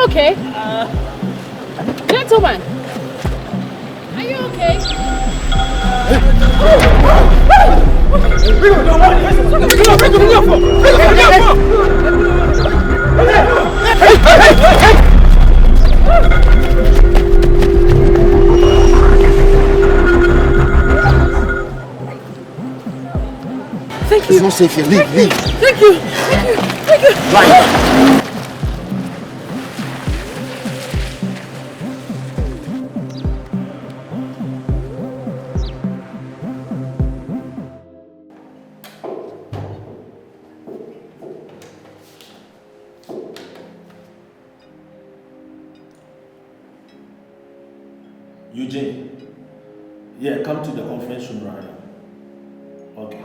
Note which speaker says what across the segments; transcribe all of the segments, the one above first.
Speaker 1: okay? Gentlemen, are you okay? Thank you.
Speaker 2: It's not safe here. Leave.
Speaker 1: Thank you. Thank you.
Speaker 2: Right.
Speaker 3: Eugene, yeah, come to the conference room right now. Okay.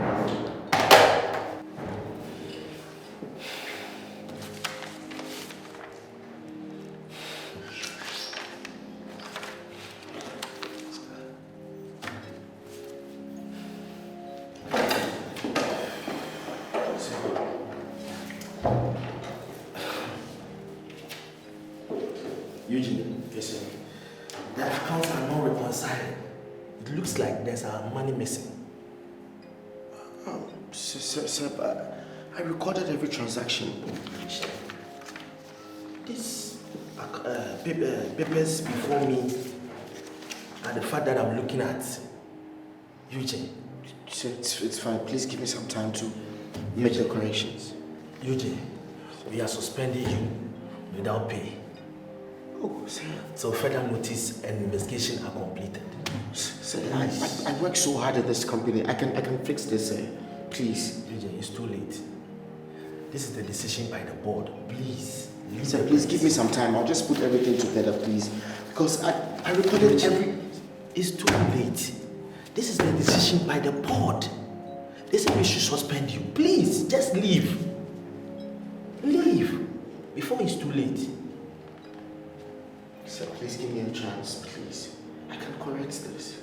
Speaker 3: Eugene, yes, sir. The accounts are not reconciled. It looks like there's money missing.
Speaker 2: Sir, I recorded every transaction. This papers before me are the fact that I'm looking at. Eugene. Sir, it's fine. Please give me some time to make the corrections.
Speaker 3: Eugene, we are suspending you without pay.
Speaker 2: Oh, sir.
Speaker 3: So further notice and investigation are completed.
Speaker 2: Sir, I work so hard at this company. I can fix this, sir. Please.
Speaker 3: Eugene, it's too late. This is the decision by the board. Please.
Speaker 2: Sir, please give me some time. I'll just put everything together, please. Because I recorded every...
Speaker 3: It's too late. This is the decision by the board. They said we should suspend you. Please, just leave. Leave. Before it's too late.
Speaker 2: Sir, please give me a chance, please. I can correct this.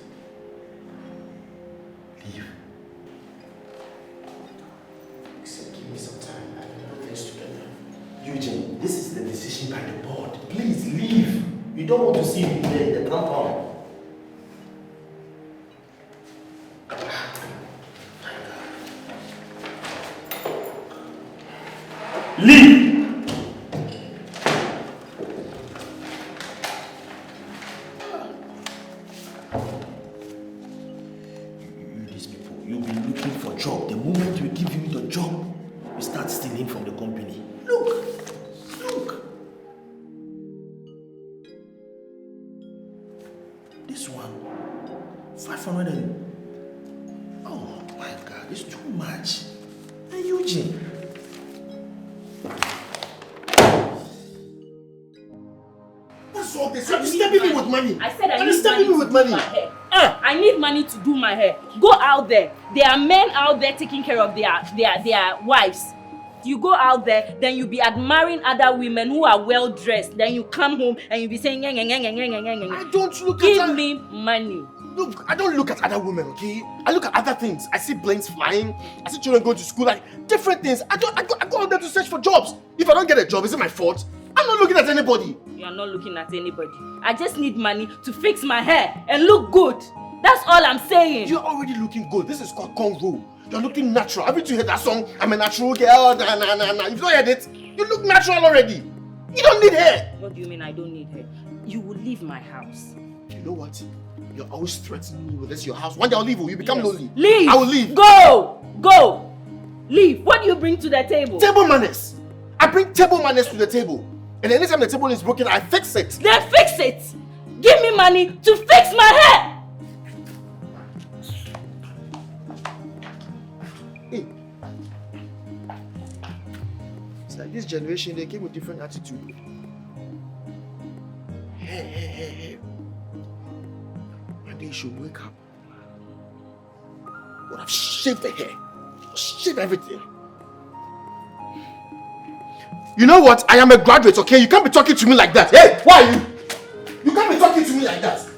Speaker 3: Leave.
Speaker 2: Sir, give me some time. I can put this together.
Speaker 3: Eugene, this is the decision by the board. Please leave. You don't want to see me here in the compound. Leave! These people, you'll be looking for a job. The moment we give you the job, you start stealing from the company. Look! This one, 500 and... Oh my God, it's too much. Hey, Eugene.
Speaker 2: What's all this? You're disturbing me with money.
Speaker 1: I said I need money to do my hair. I need money to do my hair. Go out there. There are men out there taking care of their wives. You go out there, then you be admiring other women who are well dressed. Then you come home and you be saying,
Speaker 2: I don't look at
Speaker 1: give me money.
Speaker 2: Look, I don't look at other women, okay? I look at other things. I see planes flying. I see children going to school, like different things. I go out there to search for jobs. If I don't get a job, is it my fault? I'm not looking at anybody.
Speaker 1: You are not looking at anybody. I just need money to fix my hair and look good. That's all I'm saying.
Speaker 2: You're already looking good. This is called Congo. You're looking natural. Haven't you heard that song? I'm a natural girl. Nah. You've not heard it. You look natural already. You don't need hair.
Speaker 1: What do you mean I don't need hair? You will leave my house.
Speaker 2: You know what? You're always threatening me with this your house. One day I'll leave you become lonely.
Speaker 1: Leave.
Speaker 2: I will leave.
Speaker 1: Go. Leave. What do you bring to the table?
Speaker 2: Table manners. I bring table manners to the table. And anytime the table is broken, I fix it.
Speaker 1: Then fix it. Give me money to fix my hair.
Speaker 2: Hey. It's like this generation, they came with different attitude. Hey. One day you should wake up. Would have shaved the hair. Shave everything. You know what? I am a graduate, okay? You can't be talking to me like that. Hey, why are you? You can't be talking to me like that.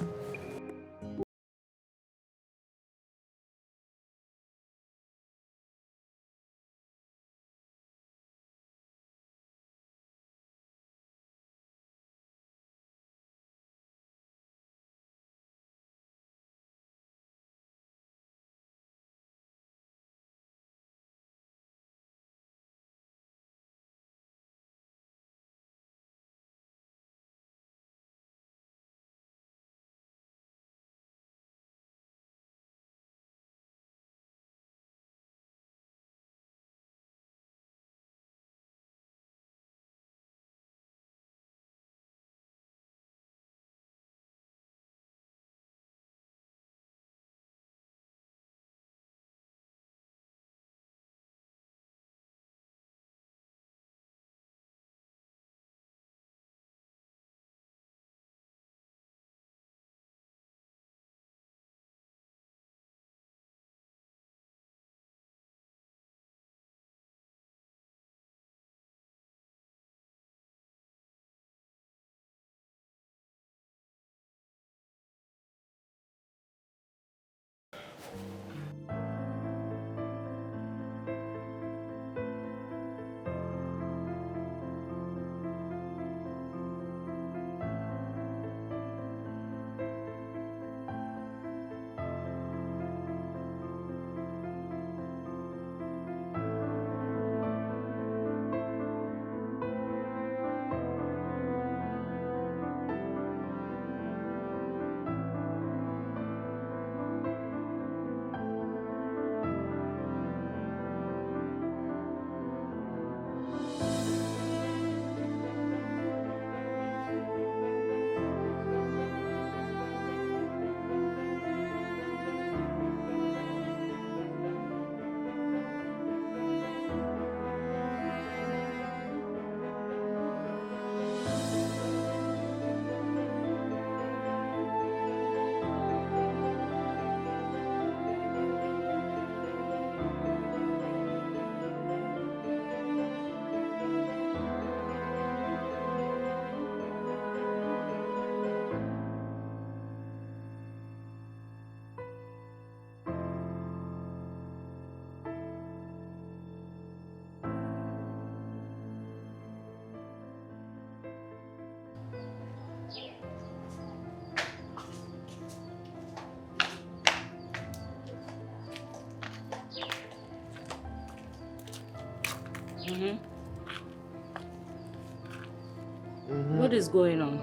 Speaker 1: What is going on?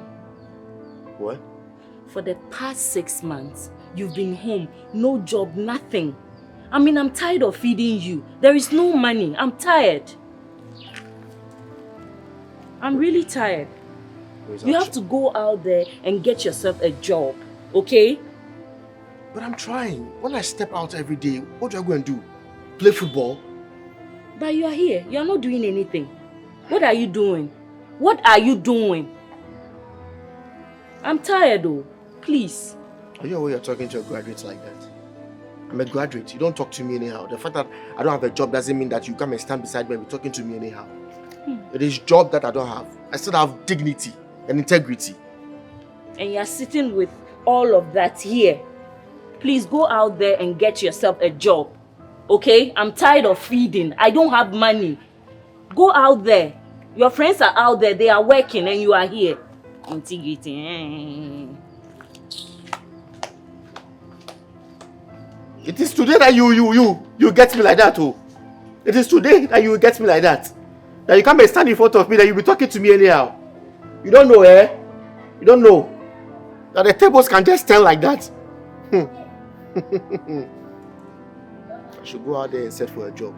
Speaker 2: What?
Speaker 1: For the past 6 months, you've been home, no job, nothing. I mean, I'm tired of feeding you. There is no money. I'm tired. I'm really tired. You have to go out there and get yourself a job, okay?
Speaker 2: But I'm trying. When I step out every day, what do I go and do? Play football?
Speaker 1: But you are here. You are not doing anything. What are you doing? What are you doing? I'm tired though. Please.
Speaker 2: Are you aware you're talking to a graduate like that? I'm a graduate. You don't talk to me anyhow. The fact that I don't have a job doesn't mean that you come and stand beside me and be talking to me anyhow. It is job that I don't have. I still have dignity and integrity.
Speaker 1: And you're sitting with all of that here. Please go out there and get yourself a job. Okay? I'm tired of feeding. I don't have money. Go out there. Your friends are out there. They are working and you are here. Integrating.
Speaker 2: It is today that you get me like that, oh. It is today that you get me like that. That you come and stand in front of me, that you be talking to me anyhow. You don't know, eh? You don't know that the tables can just turn like that. I should go out there and search for a job.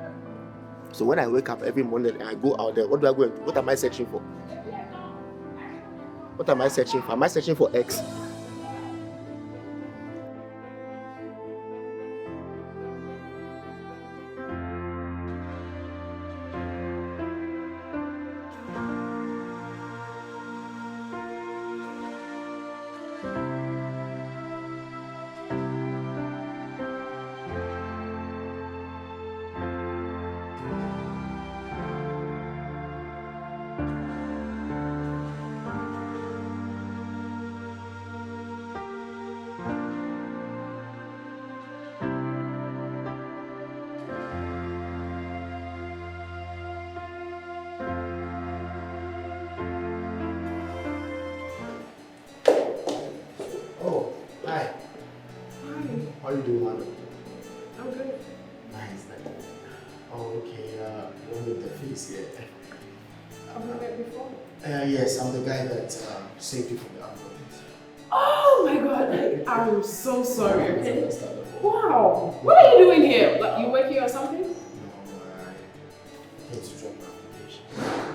Speaker 2: So when I wake up every morning and I go out there, what do I go and do? What am I searching for? What am I searching for? Am I searching for X? How are you doing, madam?
Speaker 4: I'm good.
Speaker 2: Nice. Oh, okay. You don't need the fees yet.
Speaker 4: I've not met before.
Speaker 2: Yes, I'm the guy that saved you from the ambulance.
Speaker 4: Oh my god, I'm so sorry, okay? Wow, what are you doing here? Like, you working or something?
Speaker 2: No, I came to drop my application.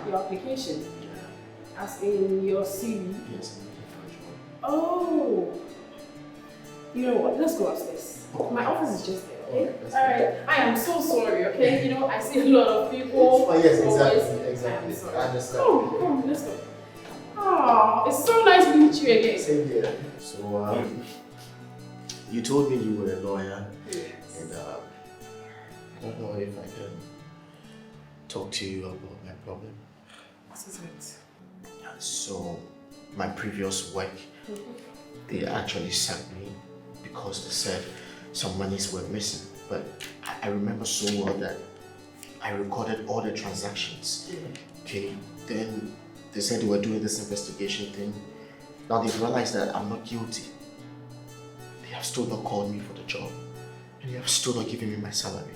Speaker 4: Your application?
Speaker 2: Yeah.
Speaker 4: As in your CV?
Speaker 2: Yes, I'm looking for a job.
Speaker 4: Oh. You know what, let's go upstairs.
Speaker 2: Oh.
Speaker 4: My office is just there, okay?
Speaker 2: Okay,
Speaker 4: Alright, I am so sorry, okay? You know, I see a lot of people.
Speaker 2: Oh, yes,
Speaker 4: always.
Speaker 2: exactly.
Speaker 4: I'm sorry.
Speaker 2: I understand.
Speaker 4: Come, let's go. Oh, it's so nice to meet you again.
Speaker 2: Same here. So, you told me you were a lawyer.
Speaker 4: Yes.
Speaker 2: And I don't know if I can talk to you about my problem.
Speaker 4: This is it.
Speaker 2: So, my previous work, they actually sacked me because they said some monies were missing. But I remember so well that I recorded all the transactions. Okay, then they said they were doing this investigation thing. Now they've realized that I'm not guilty. They have still not called me for the job. And they have still not given me my salary.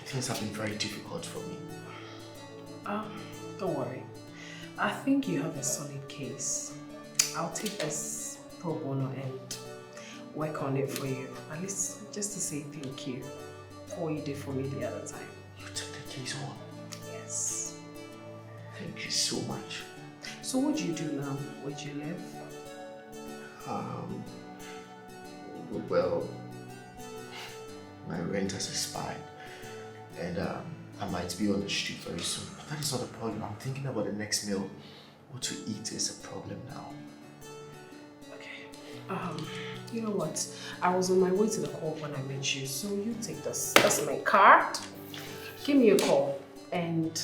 Speaker 2: Things have been very difficult for me.
Speaker 4: Don't worry. I think you have a solid case. I'll take this pro bono and work on it for you. At least just to say thank you for what you did for me the other time.
Speaker 2: You took the case on?
Speaker 4: Yes.
Speaker 2: Thank you so much.
Speaker 4: So what do you do now? Where do you live?
Speaker 2: Well, my rent has expired and I might be on the street very soon. But that is not a problem. I'm thinking about the next meal. What to eat is a problem now.
Speaker 4: Okay. You know what? I was on my way to the co-op when I met you, so you take this. That's my card. Give me a call and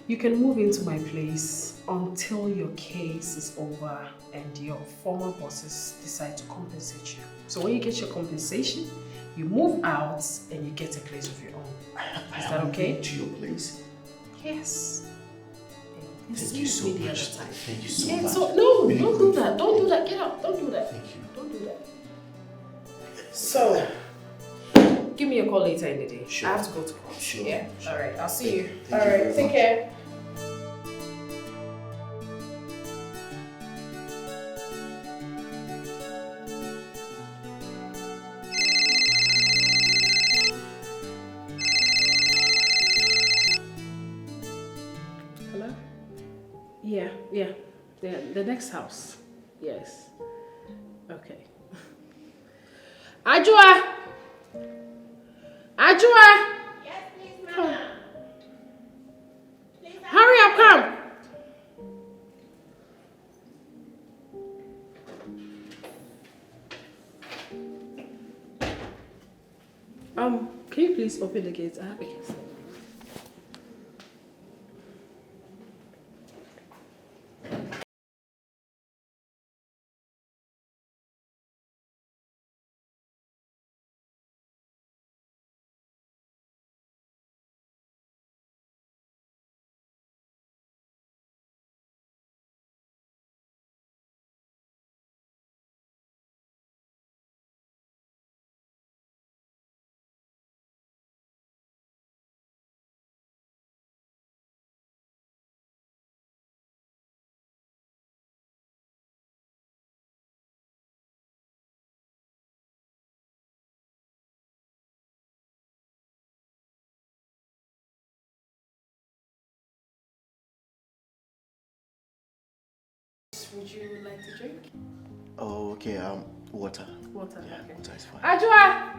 Speaker 4: you can move into my place until your case is over and your former bosses decide to compensate you. So when you get your compensation, you move out and you get a place of your own. Is that okay?
Speaker 2: To your place?
Speaker 4: Yes.
Speaker 2: Thank you so much. Thank you so much.
Speaker 4: So, no, really don't do that. Don't do that. Get up. Don't do that.
Speaker 2: Thank you.
Speaker 4: Don't do that. So, give me a call later in the day.
Speaker 2: Sure.
Speaker 4: I have to go to court.
Speaker 2: Sure.
Speaker 4: Yeah?
Speaker 2: Sure.
Speaker 4: Alright, I'll see you.
Speaker 2: Thank you
Speaker 4: Alright,
Speaker 2: very
Speaker 4: take
Speaker 2: much.
Speaker 4: care. Hello? Yeah. The next house. Yes. Okay. Ajua!
Speaker 5: Yes, please, Mama. Please,
Speaker 4: Hurry up, come! Can you please open the gate? I have a case. Would you like to drink?
Speaker 2: Oh, okay. Water.
Speaker 4: Water,
Speaker 2: Yeah,
Speaker 4: okay.
Speaker 2: water is fine.
Speaker 4: Ajua!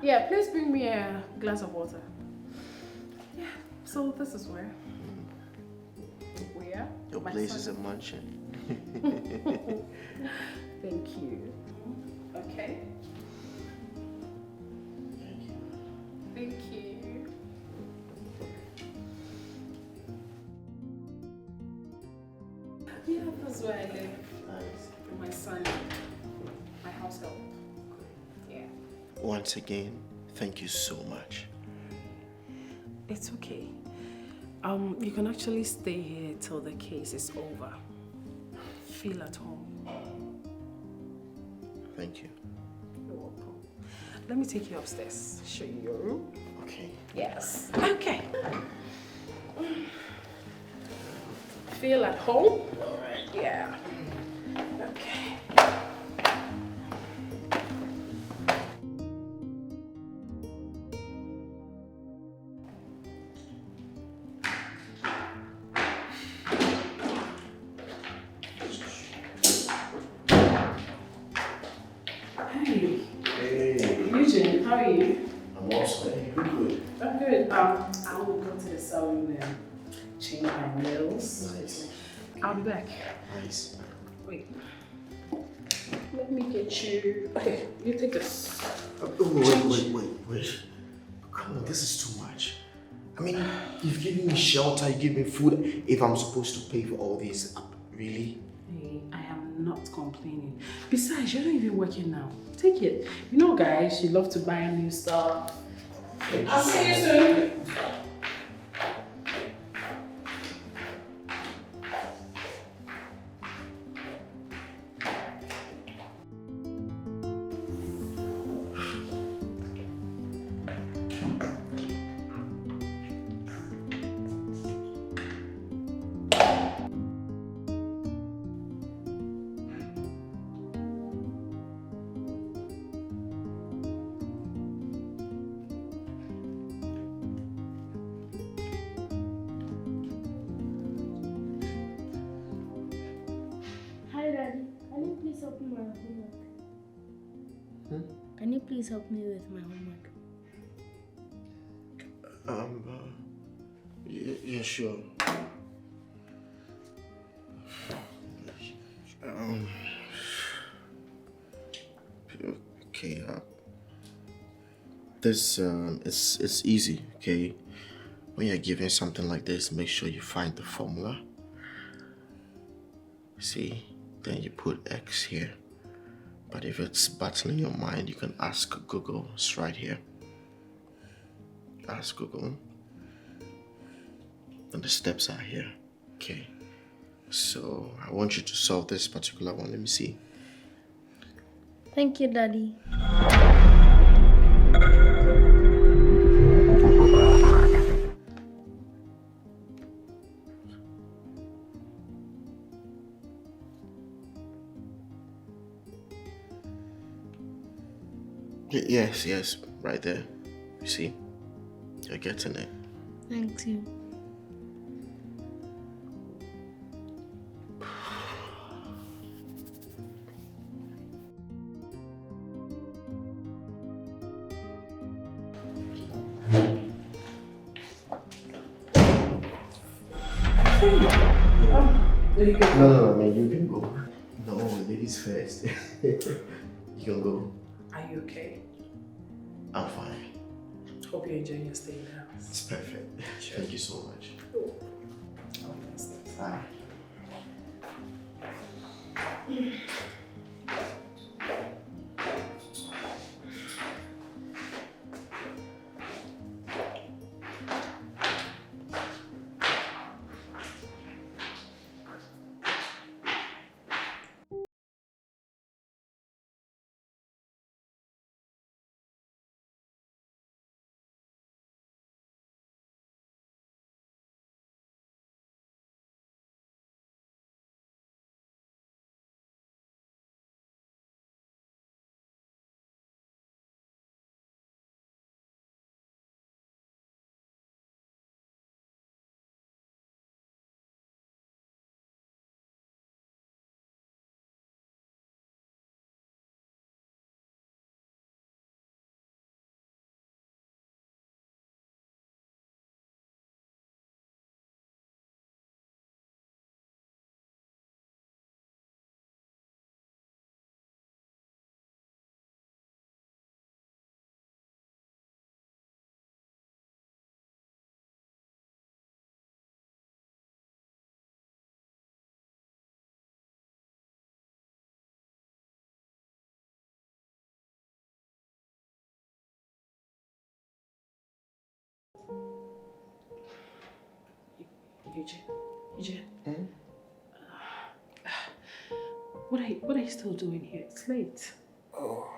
Speaker 4: Yeah, please bring me a glass of water. Yeah, so this is where? Where?
Speaker 2: Your
Speaker 4: My
Speaker 2: place
Speaker 4: son.
Speaker 2: is a mansion.
Speaker 4: Thank you. Okay. Thank you. Yeah, that's where I live.
Speaker 2: Nice.
Speaker 4: With my son, my house help. Yeah.
Speaker 2: Once again, thank you so much.
Speaker 4: It's okay. You can actually stay here till the case is over. Feel at home.
Speaker 2: Thank you.
Speaker 4: You're welcome. Let me take you upstairs. Show you your room.
Speaker 2: Okay.
Speaker 4: Yes. Okay. Feel at home?
Speaker 2: All right.
Speaker 4: Yeah. Okay. Hey.
Speaker 2: Hey.
Speaker 4: Eugene, how are you?
Speaker 2: I'm also good.
Speaker 4: I'm good. I will go to the salon and change my nails.
Speaker 2: Nice.
Speaker 4: I'll be back.
Speaker 2: Nice.
Speaker 4: Wait. Let me get you. Okay, you take this.
Speaker 2: Wait. Come on, this is too much. I mean, you've given me shelter, you give me food. If I'm supposed to pay for all this, really?
Speaker 4: Hey, I am not complaining. Besides, you're not even working now. Take it. You know, guys, you love to buy new stuff. I'll see you soon.
Speaker 5: Hi, Daddy. Can you please help me with my homework? Can you please help me with my homework?
Speaker 2: Yeah, sure. Okay, this, it's easy, okay? When you're given something like this, make sure you find the formula. See, then you put X here. But if it's battling your mind, you can ask Google. It's right here. Ask Google. And the steps are here. Okay. So I want you to solve this particular one. Let me see.
Speaker 5: Thank you, Daddy.
Speaker 2: Yes, right there. You see? You're getting it.
Speaker 5: Thank you.
Speaker 2: No, man, you can go. No, ladies first. You can go.
Speaker 4: Are you okay?
Speaker 2: I'm fine.
Speaker 4: Hope you're enjoying your stay in the house.
Speaker 2: It's perfect. Thank you so much. Bye.
Speaker 4: Eugene. What are you still doing here? It's late.
Speaker 2: Oh.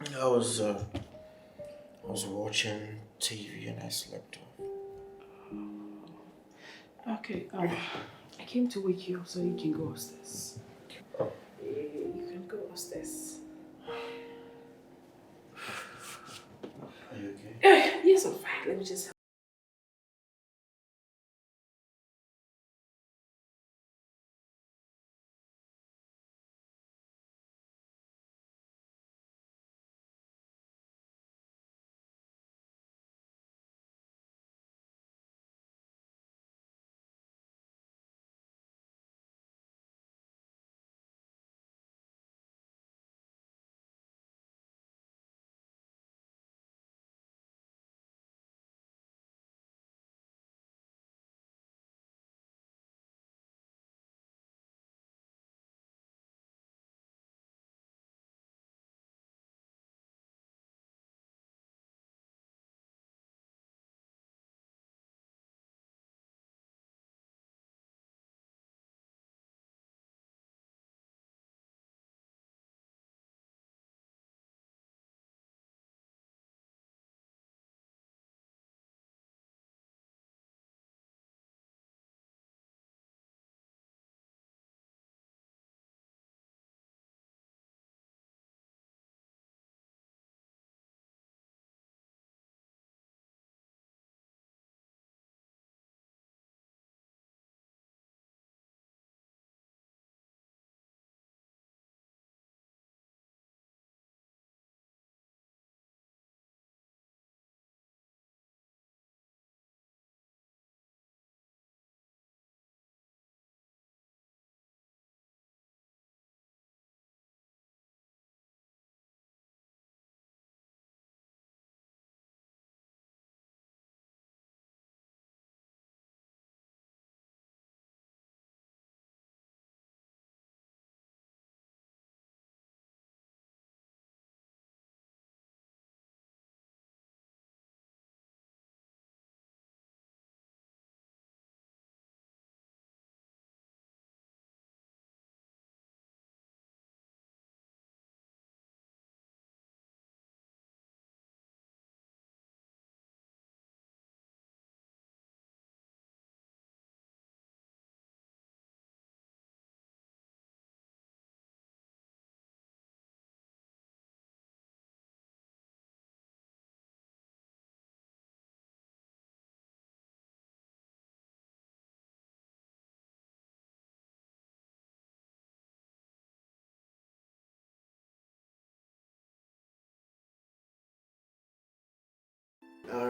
Speaker 2: I was watching TV and I slept off.
Speaker 4: Okay, I came to wake you up so you can go upstairs. You can go upstairs.
Speaker 2: Are you okay?
Speaker 4: Yes, I'm fine. Let me just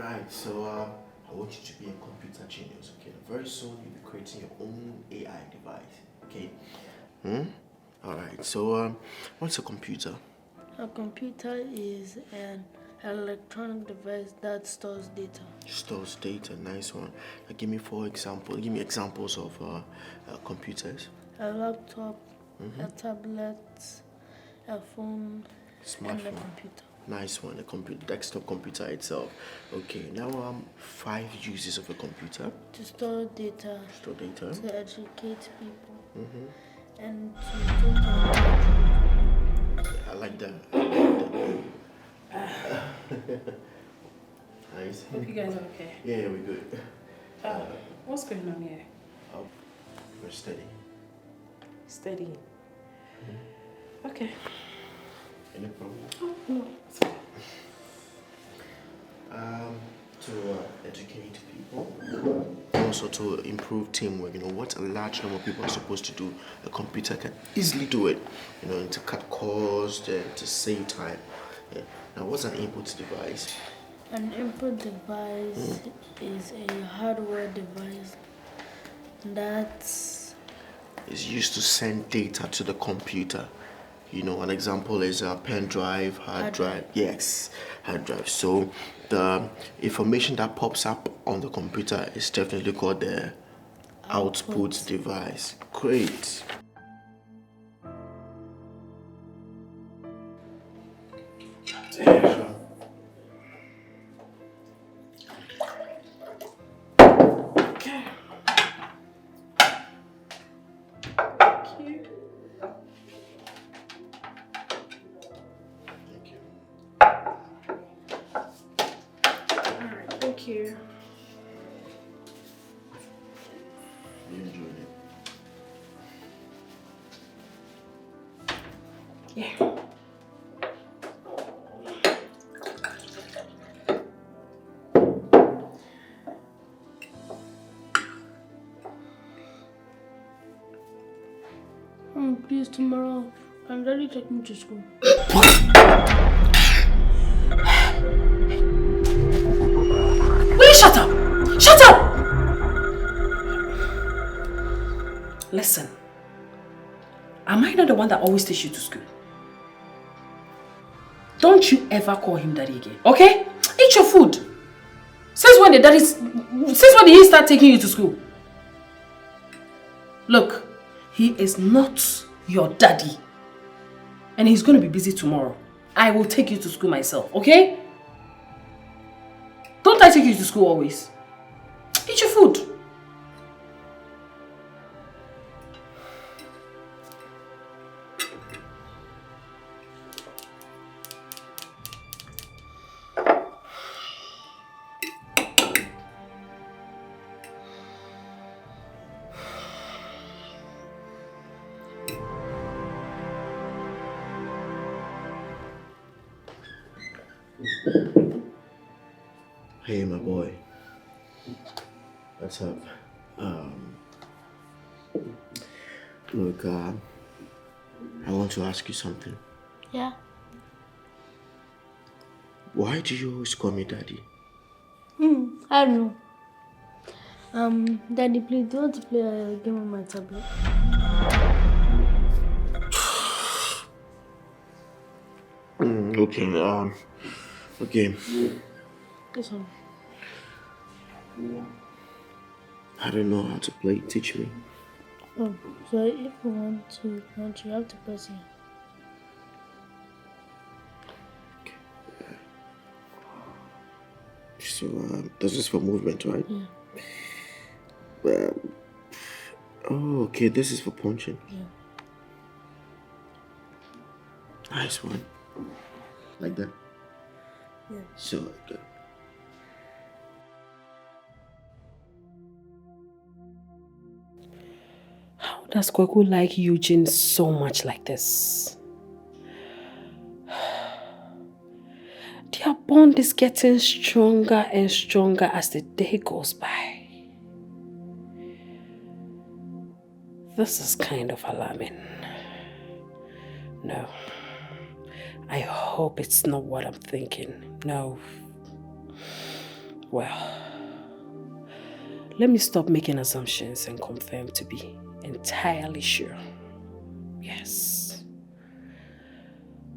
Speaker 2: Alright, so I want you to be a computer genius, okay? Very soon you'll be creating your own AI device, okay? Alright, so what's a computer?
Speaker 5: A computer is an electronic device that stores data.
Speaker 2: Stores data, nice one. Now give me examples of computers.
Speaker 5: A laptop, a tablet, a phone, and a computer.
Speaker 2: Nice one, desktop computer itself. Okay, now 5 uses of a computer.
Speaker 5: To store data. To educate people. And to think.
Speaker 2: I like that. Nice.
Speaker 4: Hope you guys are okay.
Speaker 2: Yeah, we're good.
Speaker 4: What's going on here?
Speaker 2: We're steady.
Speaker 4: Studying. Okay.
Speaker 2: Any problem?
Speaker 4: Oh, no. It's fine.
Speaker 2: To educate people, also to improve teamwork. What a large number of people are supposed to do, a computer can easily do it. And to cut costs and to save time. Yeah. Now, what's an input device?
Speaker 5: An input device is a hardware device that
Speaker 2: is used to send data to the computer. An example is a pen drive, hard drive. Yes, hard drive. So the information that pops up on the computer is definitely called the output device. Great.
Speaker 4: Thank you.
Speaker 2: You enjoyed it?
Speaker 4: Yeah.
Speaker 5: Please, tomorrow, I'm ready to take me to school.
Speaker 4: Will you shut up? Shut up! Listen, am I not the one that always takes you to school? Don't you ever call him daddy again, okay? Eat your food. Since when did he start taking you to school? Look, he is not your daddy. And he's going to be busy tomorrow. I will take you to school myself, okay? Don't I take you to school always? Eat your food.
Speaker 2: Hey, my boy. What's up? Look, I want to ask you something.
Speaker 5: Yeah?
Speaker 2: Why do you always call me daddy?
Speaker 5: I don't know. Daddy, please, do you want to play a game on my tablet?
Speaker 2: Okay, okay.
Speaker 5: This one.
Speaker 2: I don't know how to play. Teach me.
Speaker 5: Oh, so if you want to, you have to press here.
Speaker 2: So, this is for movement, right?
Speaker 5: Yeah.
Speaker 2: Oh, okay, this is for punching.
Speaker 5: Yeah.
Speaker 2: Nice one. Like that?
Speaker 5: Yeah.
Speaker 2: So, like that.
Speaker 4: How does Kwaku like Eugene so much like this? Their bond is getting stronger and stronger as the day goes by. This is kind of alarming. No. I hope it's not what I'm thinking. No. Well, let me stop making assumptions and confirm to be entirely sure. Yes.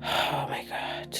Speaker 4: Oh my God.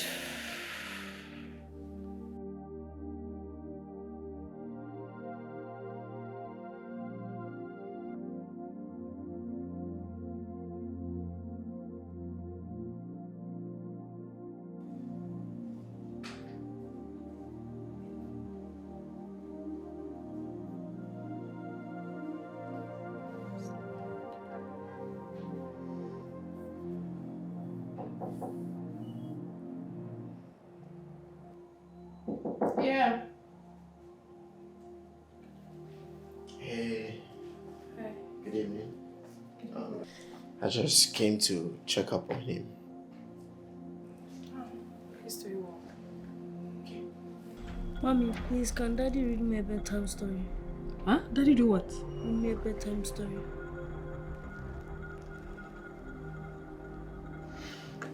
Speaker 1: Yeah.
Speaker 2: Hey. Hey. Good evening. I just came to check up on him.
Speaker 4: He's doing well.
Speaker 2: Okay.
Speaker 5: Mommy, please, can Daddy read me a bedtime story?
Speaker 4: Huh? Daddy do what?
Speaker 5: Read me a bedtime story.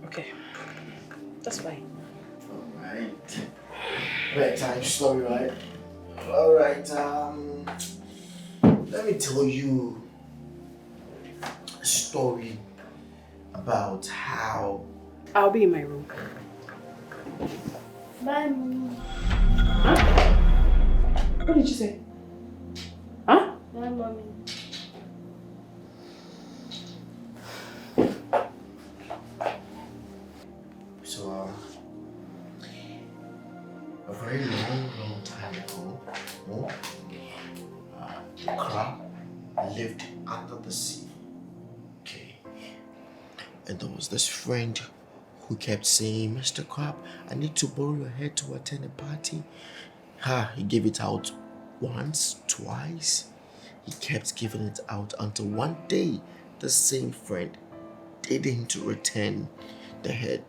Speaker 4: Okay. That's fine.
Speaker 2: Alright. Bedtime story, right? Alright, let me tell you a story about how...
Speaker 4: I'll be in my room.
Speaker 5: Bye, Mommy.
Speaker 4: Huh? What did you say? Huh?
Speaker 5: Bye, Mommy.
Speaker 2: So, a very long time ago, the crab lived under the sea. Okay. And there was this friend who kept saying, Mr. Crab, I need to borrow your head to attend a party. He gave it out once, twice. He kept giving it out until one day the same friend didn't return the head.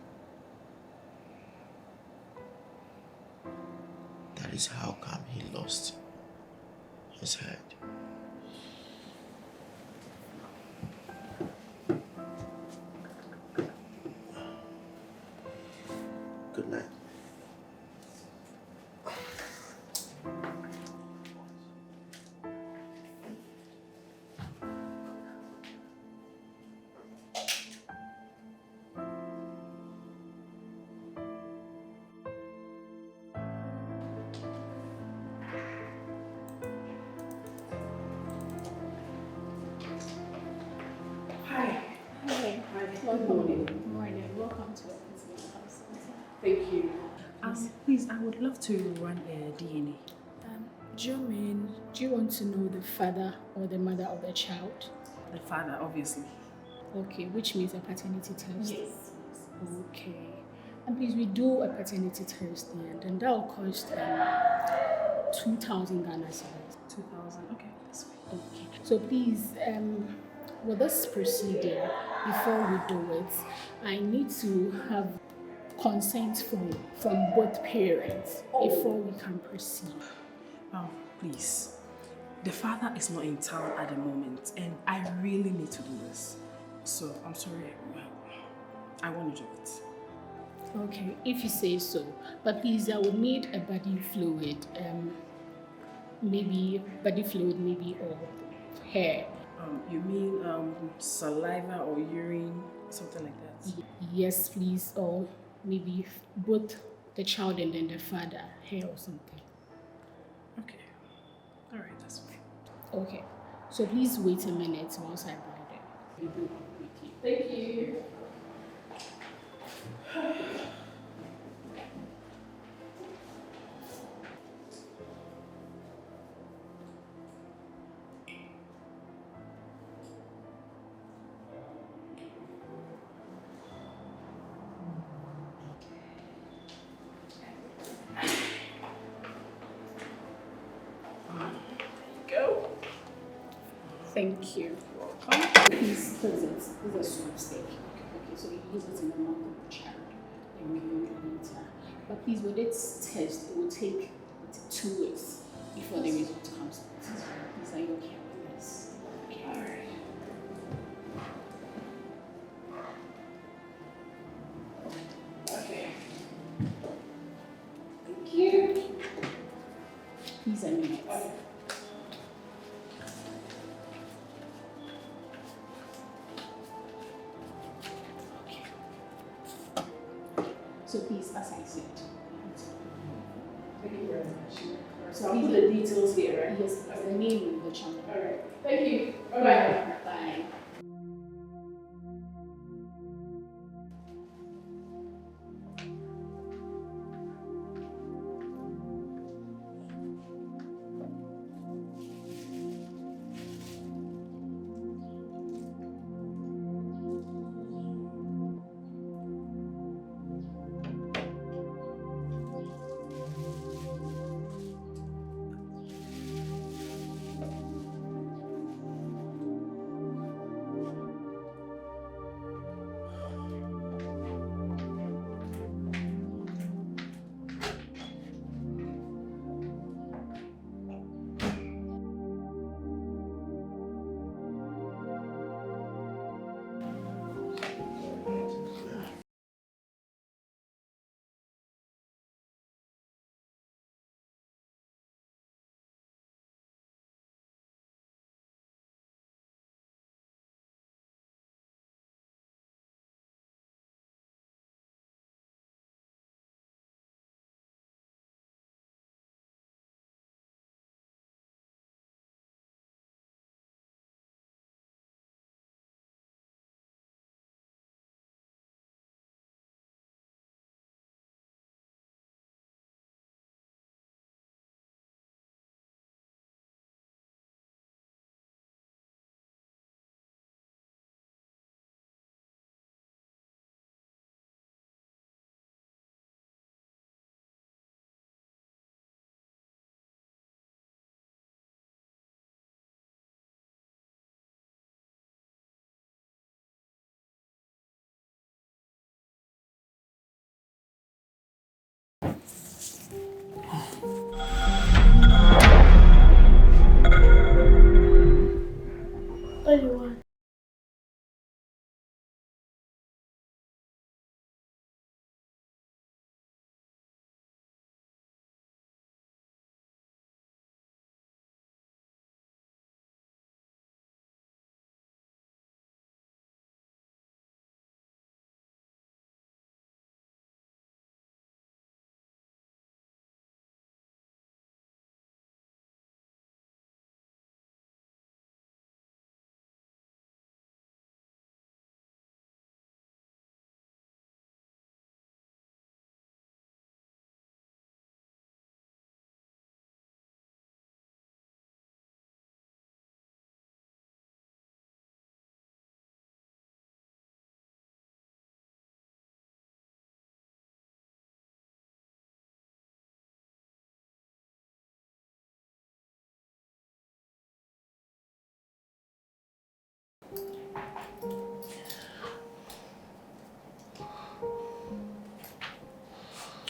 Speaker 2: That is how come he lost his head. Good night.
Speaker 4: Good morning.
Speaker 6: Good morning. Welcome to the house.
Speaker 4: Thank you. Please, I would love to run a DNA.
Speaker 6: Do you want to know the father or the mother of the child?
Speaker 4: The father, obviously.
Speaker 6: Okay, which means a paternity test?
Speaker 4: Yes.
Speaker 6: Okay. And please, we do a paternity test and that will cost 2,000 Ghana cedis.
Speaker 4: 2,000. Okay, that's fine.
Speaker 6: Okay. So please, with this procedure, before we do it, I need to have consent from both parents before we can proceed.
Speaker 4: Please. The father is not in town at the moment and I really need to do this. So, I'm sorry. I want to do it.
Speaker 6: Okay, if you say so. But please, I would need a body fluid. Maybe body fluid, maybe, or hair.
Speaker 4: You mean saliva or urine, something like that?
Speaker 6: Yes, please, or maybe both the child and then the father, hair or something.
Speaker 4: Okay. All right, that's fine.
Speaker 6: Okay, so please wait a minute whilst I bring them.
Speaker 4: Thank you. Go.
Speaker 6: Thank you.
Speaker 4: Welcome.
Speaker 6: Please close it. This is a sweepstake. Okay, so you use it in the mouth of the child. Then we will later. But please, with this test, it will take 2 weeks before the result comes out. Please, are you okay with this? Okay.
Speaker 4: All right. Okay. Thank you.
Speaker 6: Please, a minute. So please, as I said.
Speaker 4: Thank you very much.
Speaker 6: So
Speaker 4: I'll put the details here, right?
Speaker 6: Yes, the name of the channel.
Speaker 4: Alright. Thank you. Bye-bye.
Speaker 6: Bye.
Speaker 5: What do you want?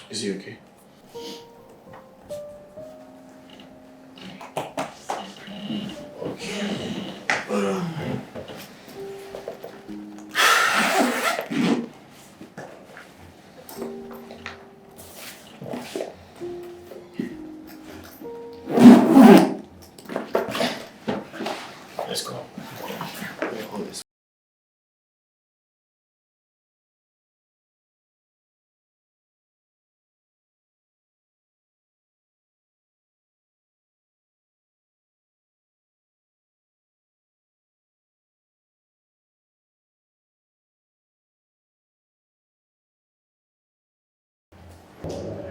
Speaker 2: Is he okay? Let's go. Hold this.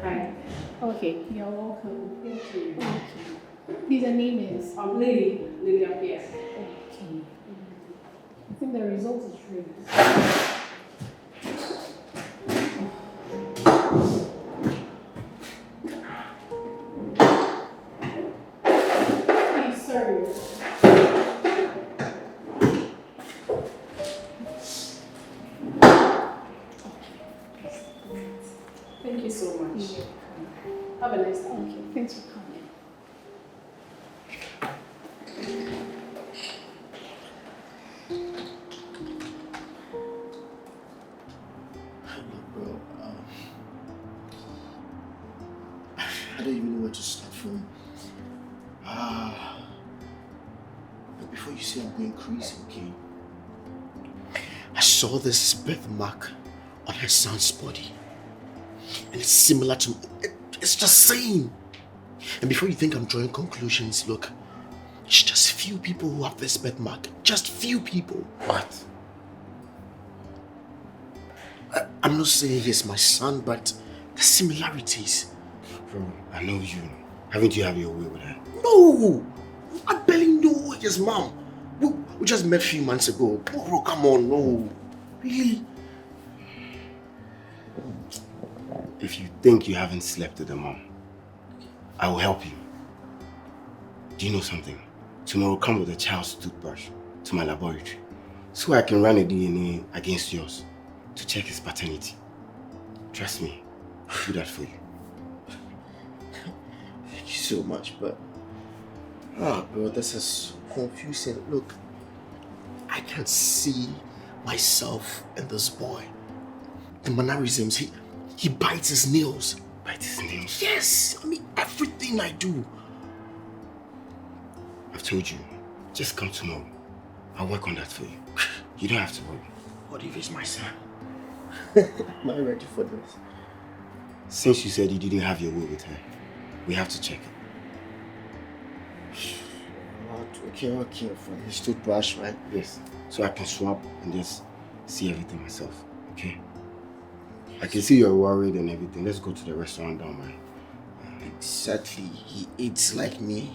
Speaker 6: Hi. Okay, you're welcome. Thank you. Please, the name is?
Speaker 4: Lily. Lily up here.
Speaker 6: Okay. I think the result is true. Please, sorry.
Speaker 4: Thank you so much. Have a nice day.
Speaker 6: Okay, thanks for coming.
Speaker 2: Look, bro, I don't even know where to start from.
Speaker 3: But before you say I'm going crazy, okay? I saw this birthmark on her son's body. And it's similar to... It's the same. And before you think I'm drawing conclusions, look, it's just few people who have this birthmark. Just few people.
Speaker 2: What?
Speaker 3: I'm not saying he's my son, but the similarities.
Speaker 2: Bro, I know you. Haven't you had your way with her?
Speaker 3: No! I barely know his mom. We just met a few months ago. Bro, come on, no. Really?
Speaker 2: If you think you haven't slept with the mom, I will help you. Do you know something? Tomorrow come with a child's toothbrush to my laboratory so I can run a DNA against yours to check his paternity. Trust me, I'll do that for you.
Speaker 3: Thank you so much, but... bro, this is confusing. Look, I can see myself in this boy. The mannerisms, he bites his nails.
Speaker 2: Bites his nails?
Speaker 3: Yes! I mean, everything I do.
Speaker 2: I've told you, just come tomorrow. I'll work on that for you. You don't have to worry.
Speaker 3: What if it's my son? Am I ready for this?
Speaker 2: Since you said you didn't have your way with her, we have to check it.
Speaker 3: Okay, for his toothbrush, right?
Speaker 2: Yes, so I can swap and just see everything myself, okay? I can see you're worried and everything. Let's go to the restaurant down, man.
Speaker 3: Exactly, he eats like me.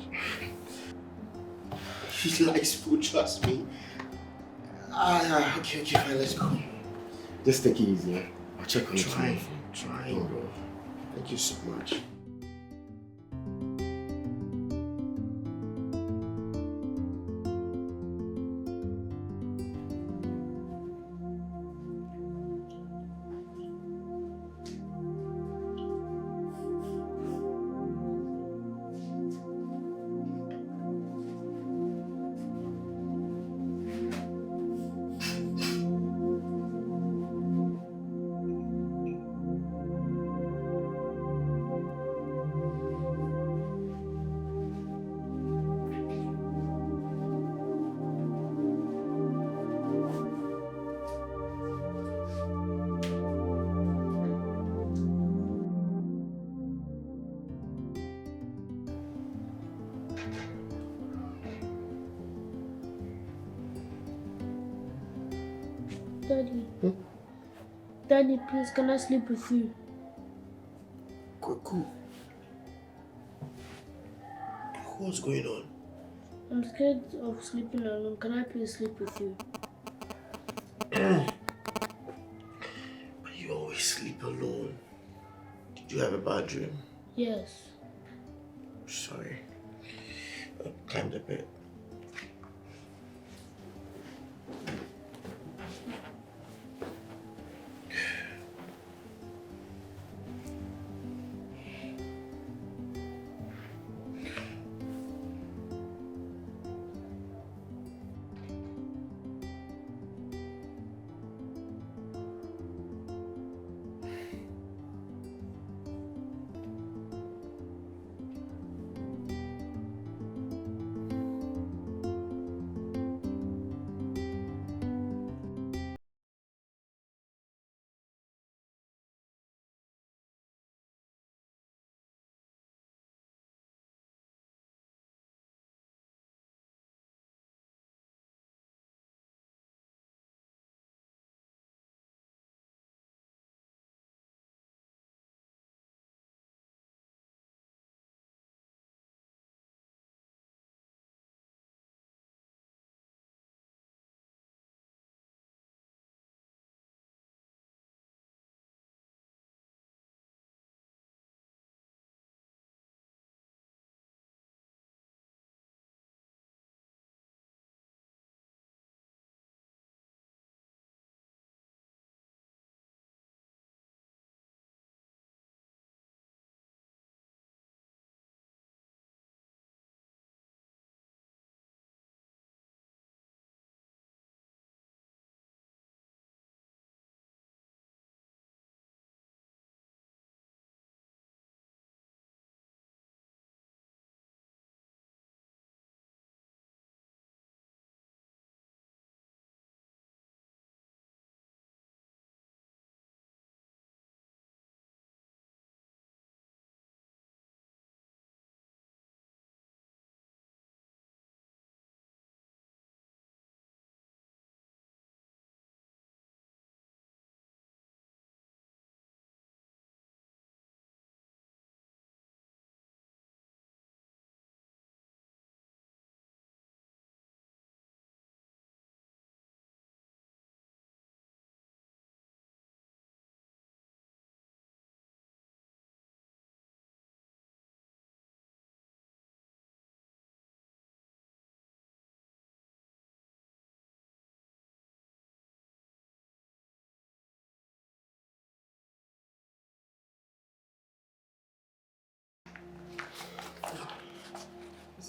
Speaker 3: He likes food, trust me. Okay, fine, let's go.
Speaker 2: Just take it easy, yeah? I'll check on you tomorrow.
Speaker 3: Trying, bro. Thank you so much.
Speaker 5: Daddy. Daddy, please, can I sleep with you?
Speaker 3: Kwaku. What's going on?
Speaker 5: I'm scared of sleeping alone. Can I please sleep with you?
Speaker 3: But you always sleep alone. Did you have a bad dream?
Speaker 5: Yes.
Speaker 3: Sorry. Climb the bed.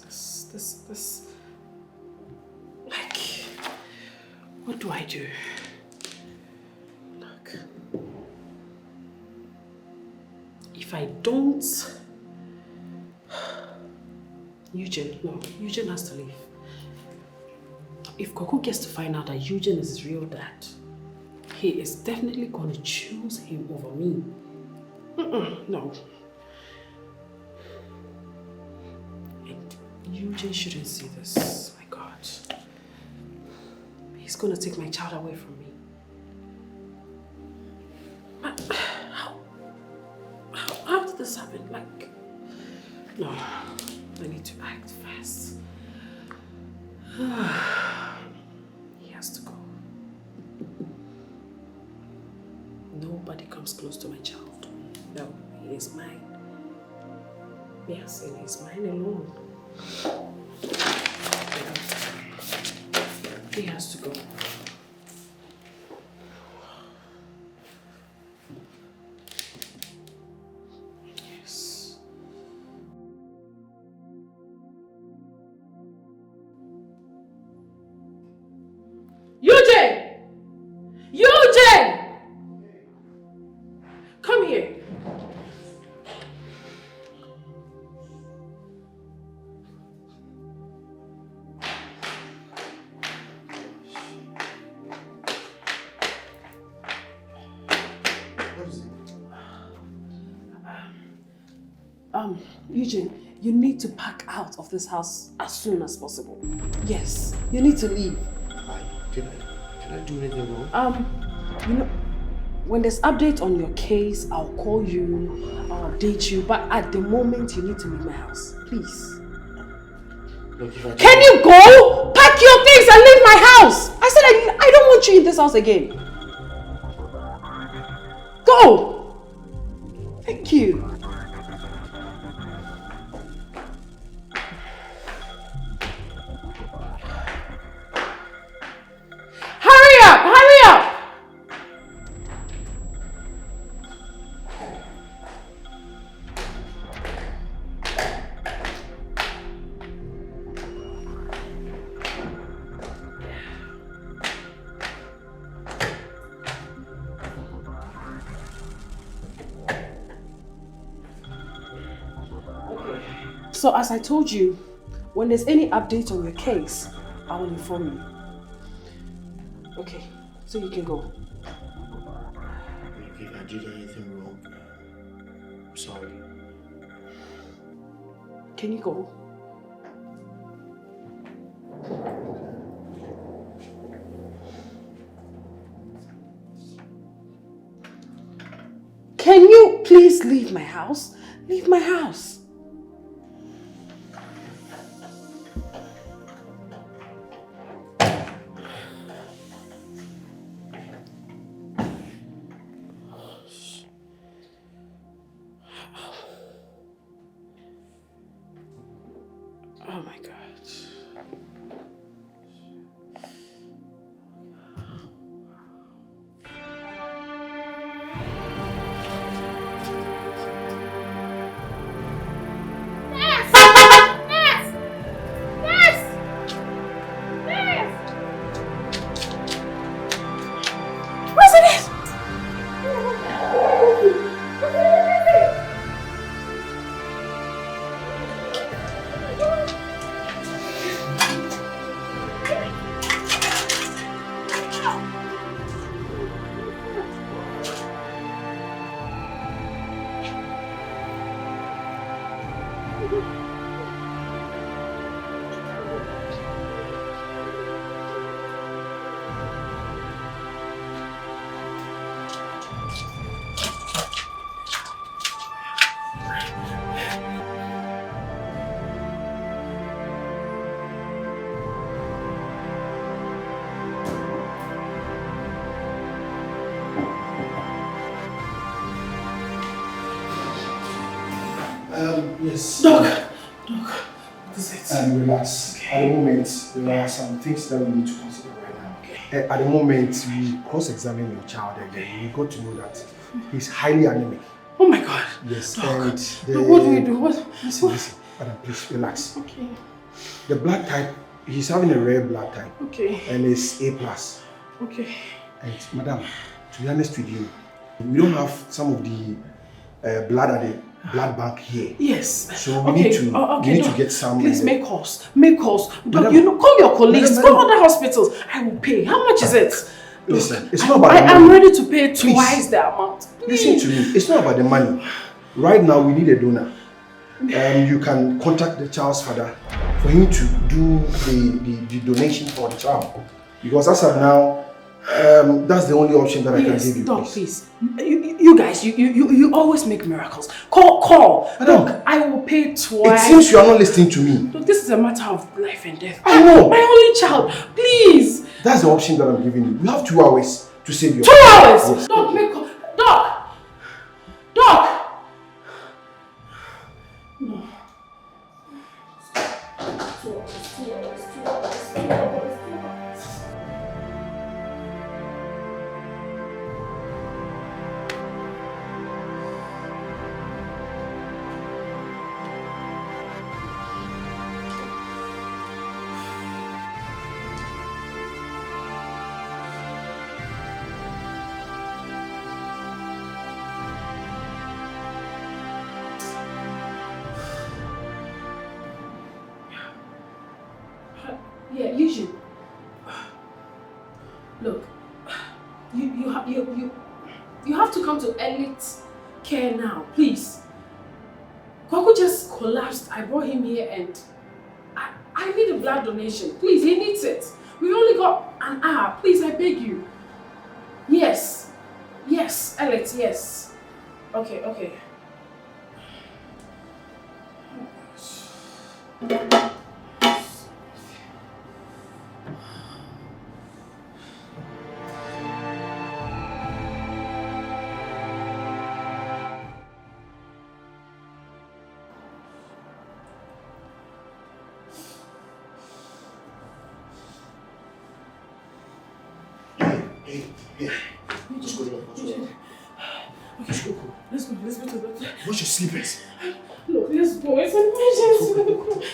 Speaker 4: This. Like, what do I do? Look. If I don't... Eugene has to leave. If Kwaku gets to find out that Eugene is his real dad, he is definitely going to choose him over me. No. And Eugene shouldn't see this. My God. He's going to take my child away from me. How did this happen? Like, no. I need to act fast. He has to go. Nobody comes close to my child. No, he is mine. Yes, and he's mine alone. He has to go. Yes. Eugene! Eugene! Come here. Eugene, you need to pack out of this house as soon as possible. Yes, you need to leave.
Speaker 3: Why? Did I do anything wrong?
Speaker 4: You know, when there's update on your case, I'll call you, I'll update you, but at the moment you need to leave my house, please.
Speaker 3: Look, if I
Speaker 4: Can you go? Pack your things and leave my house! I said I don't want you in this house again. Go! Thank you. Hurry up! So as I told you, when there's any update on your case, I will inform you. Okay, so you can go.
Speaker 3: Look, if I did anything wrong, I'm sorry.
Speaker 4: Can you go? Can you please leave my house? Leave my house. Oh my God.
Speaker 2: Yes.
Speaker 4: Doc, what is it?
Speaker 2: Relax. Okay. At the moment, there are some things that we need to consider right now. Okay. At the moment, we cross-examine your child and then we got to know that he's highly anemic.
Speaker 4: Oh my God.
Speaker 2: Yes,
Speaker 4: Doc,
Speaker 2: and
Speaker 4: what do we do?
Speaker 2: Listen, madam, please relax.
Speaker 4: Okay.
Speaker 2: The blood type, he's having a rare blood type.
Speaker 4: Okay.
Speaker 2: And it's A+.
Speaker 4: Okay.
Speaker 2: And madam, to be honest with you, we don't have some of the blood at the blood bank here.
Speaker 4: Yes.
Speaker 2: So we need to get some.
Speaker 4: Please make calls. Make calls. Doc,
Speaker 2: Madam,
Speaker 4: call your colleagues.
Speaker 2: Madam,
Speaker 4: Call other hospitals. I will pay. How much is it?
Speaker 2: Listen, it's not about the money.
Speaker 4: I'm ready to pay twice the amount. Please.
Speaker 2: Listen to me. It's not about the money. Right now, we need a donor. You can contact the child's father for him to do the donation for the child. Because as of now, that's the only option that I can give you.
Speaker 4: Doc, please. You guys, you always make miracles. Call. Doc, I will pay twice.
Speaker 2: It seems you are not listening to me.
Speaker 4: Look, this is a matter of life and death.
Speaker 2: I know.
Speaker 4: My only child, please.
Speaker 2: That's the option that I'm giving you. You have 2 hours to save your
Speaker 4: 2 hours?
Speaker 2: Yes.
Speaker 4: Doc, make call. Doc! No. Yeah, you should. Look, you have to come to elite care now, please. Kwaku just collapsed. I brought him here and I need a blood donation. Please, he needs it. We've only got an hour. Please, I beg you. Yes, elite, yes. Okay.
Speaker 2: Hey. Let's go.
Speaker 4: Okay, let's go to the doctor.
Speaker 2: What's your slippers?
Speaker 4: Look, let's go. It's an emergency.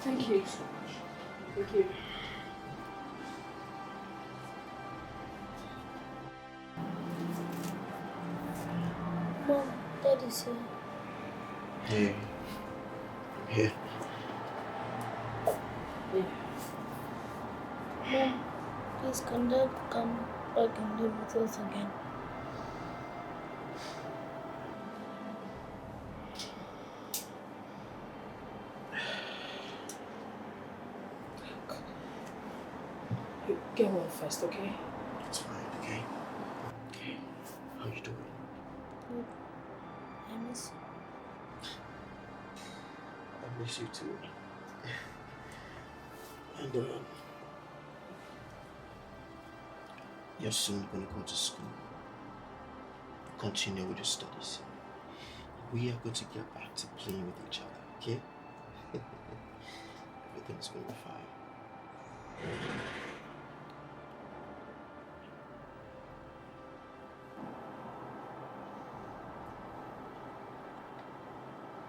Speaker 4: Thank you. Thank you.
Speaker 5: Mom, Daddy's here.
Speaker 3: Hey. Here.
Speaker 5: Mom, please can Dad come back and live with us again?
Speaker 4: You get well first, okay?
Speaker 3: It's fine, okay? Okay. How you doing?
Speaker 5: Good. I miss you.
Speaker 3: I miss you too. And you're soon gonna go to school. Continue with your studies. We are going to get back to playing with each other, okay? Everything's gonna be fine.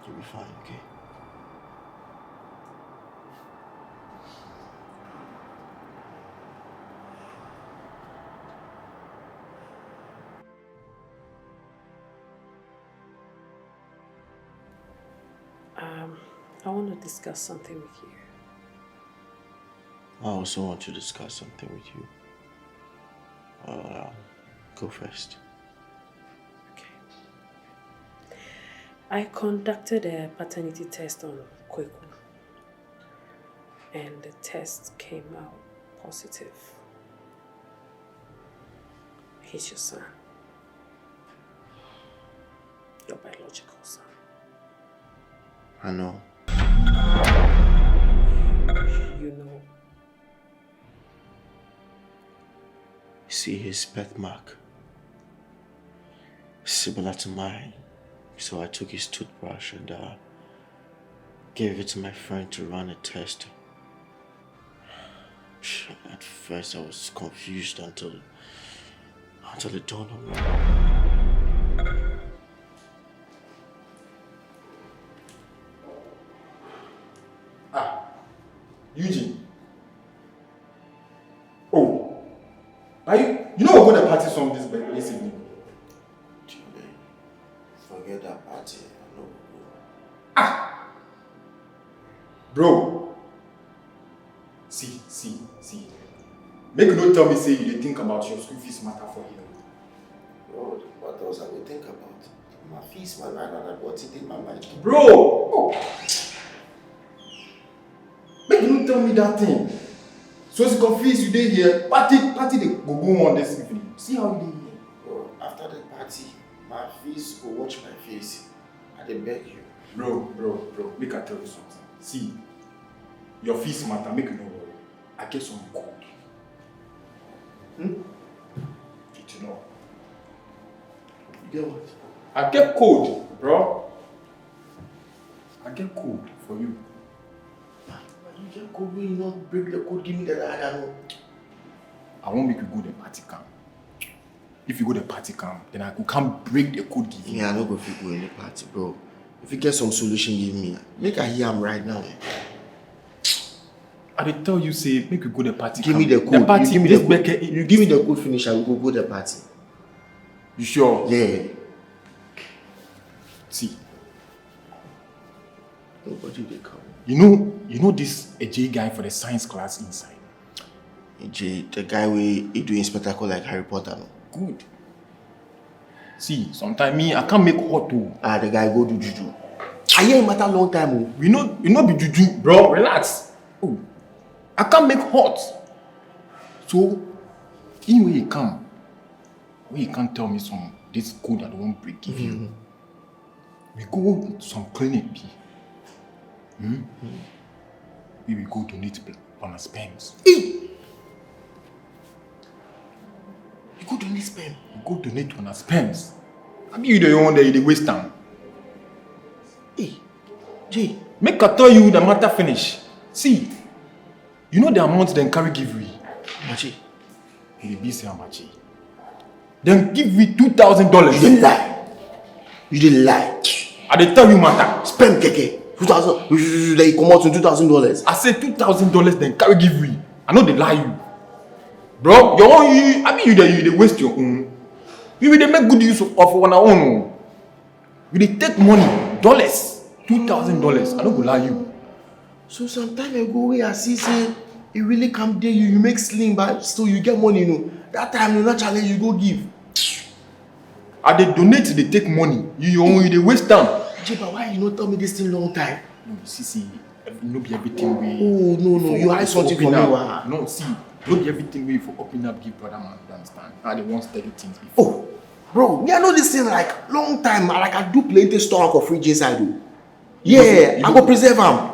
Speaker 3: You'll be fine, okay?
Speaker 4: I want to discuss something with you.
Speaker 3: I also want to discuss something with you. Go first.
Speaker 4: Okay. I conducted a paternity test on Kwaku, and the test came out positive. He's your son. Your biological son.
Speaker 3: I know.
Speaker 4: You know.
Speaker 3: You see his birthmark, similar to mine. So I took his toothbrush and gave it to my friend to run a test. At first I was confused until it dawned on me.
Speaker 7: Eugene. Oh. You know we're going to party some this evening.
Speaker 3: Forget that party.
Speaker 7: Bro. See. Make no tell me say you dey think about your school fees matter for him.
Speaker 3: Bro, what else I will think about? My fees, man, I don't know what it in my mind.
Speaker 7: Bro! Oh. Make no tell me that thing. So it's confused you dey here. Party they go on this evening. See how you dey here.
Speaker 3: Bro, after the party, my fees will watch my face. I dey beg you.
Speaker 7: Bro, make I tell you something. See, your fees matter, make you no worry. I get some code. Did you know?
Speaker 3: You get what?
Speaker 7: I get code, bro. I get code for you.
Speaker 3: You get code when you not break the code, give me the I don't know.
Speaker 7: I won't make you go the party camp. If you go the party camp, then I could come break the code give you.
Speaker 3: Yeah, I don't go if you go in the party, bro. If you get some solution, give me. Make I hear him right now.
Speaker 7: I dey tell you, say, make you go the party
Speaker 3: give
Speaker 7: camp.
Speaker 3: Me the code.
Speaker 7: The party,
Speaker 3: you give me the code. You give me the code finish, I will go the party.
Speaker 7: You sure?
Speaker 3: Yeah.
Speaker 7: See.
Speaker 3: Nobody they come.
Speaker 7: You know this AJ guy for the science class inside?
Speaker 3: AJ, the guy he doing spectacle like Harry Potter. No?
Speaker 7: Good. See, sometimes I can't make hot too.
Speaker 3: The guy go do juju. I hear him at a long time. Oh.
Speaker 7: You know be juju, bro. Relax. Oh, I can't make hot. So, anyway he come, when you can't tell me some this code that I won't break give you. We go to some clinic. We will go donate on our sperms.
Speaker 3: You go donate sperm?
Speaker 7: We go donate on our sperms. I mean, you the one that you waste time.
Speaker 3: Hey, Jay.
Speaker 7: Make I tell you the matter finish. See, you know the amount they carry give we.
Speaker 3: Machi.
Speaker 7: It be say Machi. Then give me $2,000.
Speaker 3: You didn't lie. You didn't lie.
Speaker 7: I dey tell you matter.
Speaker 3: Sperm keke. 2,000. They come out in $2,000.
Speaker 7: I say $2,000 then carry give we. I know they lie you. Bro, your own you waste your own. You will make good use of one own. You dey take money, dollars, $2,000. I don't go lie you.
Speaker 3: So some time ago where I see say it really come there you make slim but still you get money, you know. That time you naturally you go give.
Speaker 7: I dey donate, they take money. You dey waste time.
Speaker 3: Jay, but why you not tell me this thing long time?
Speaker 7: No, see, no be everything we.
Speaker 3: Oh no, you hide something from me.
Speaker 7: No, see, no be everything we for open up give brother man. You understand? I dey want steady things before.
Speaker 3: Oh, bro, me I know this thing like long time. Like I do plenty store for fridge inside. Though. Yeah, I go preserve them.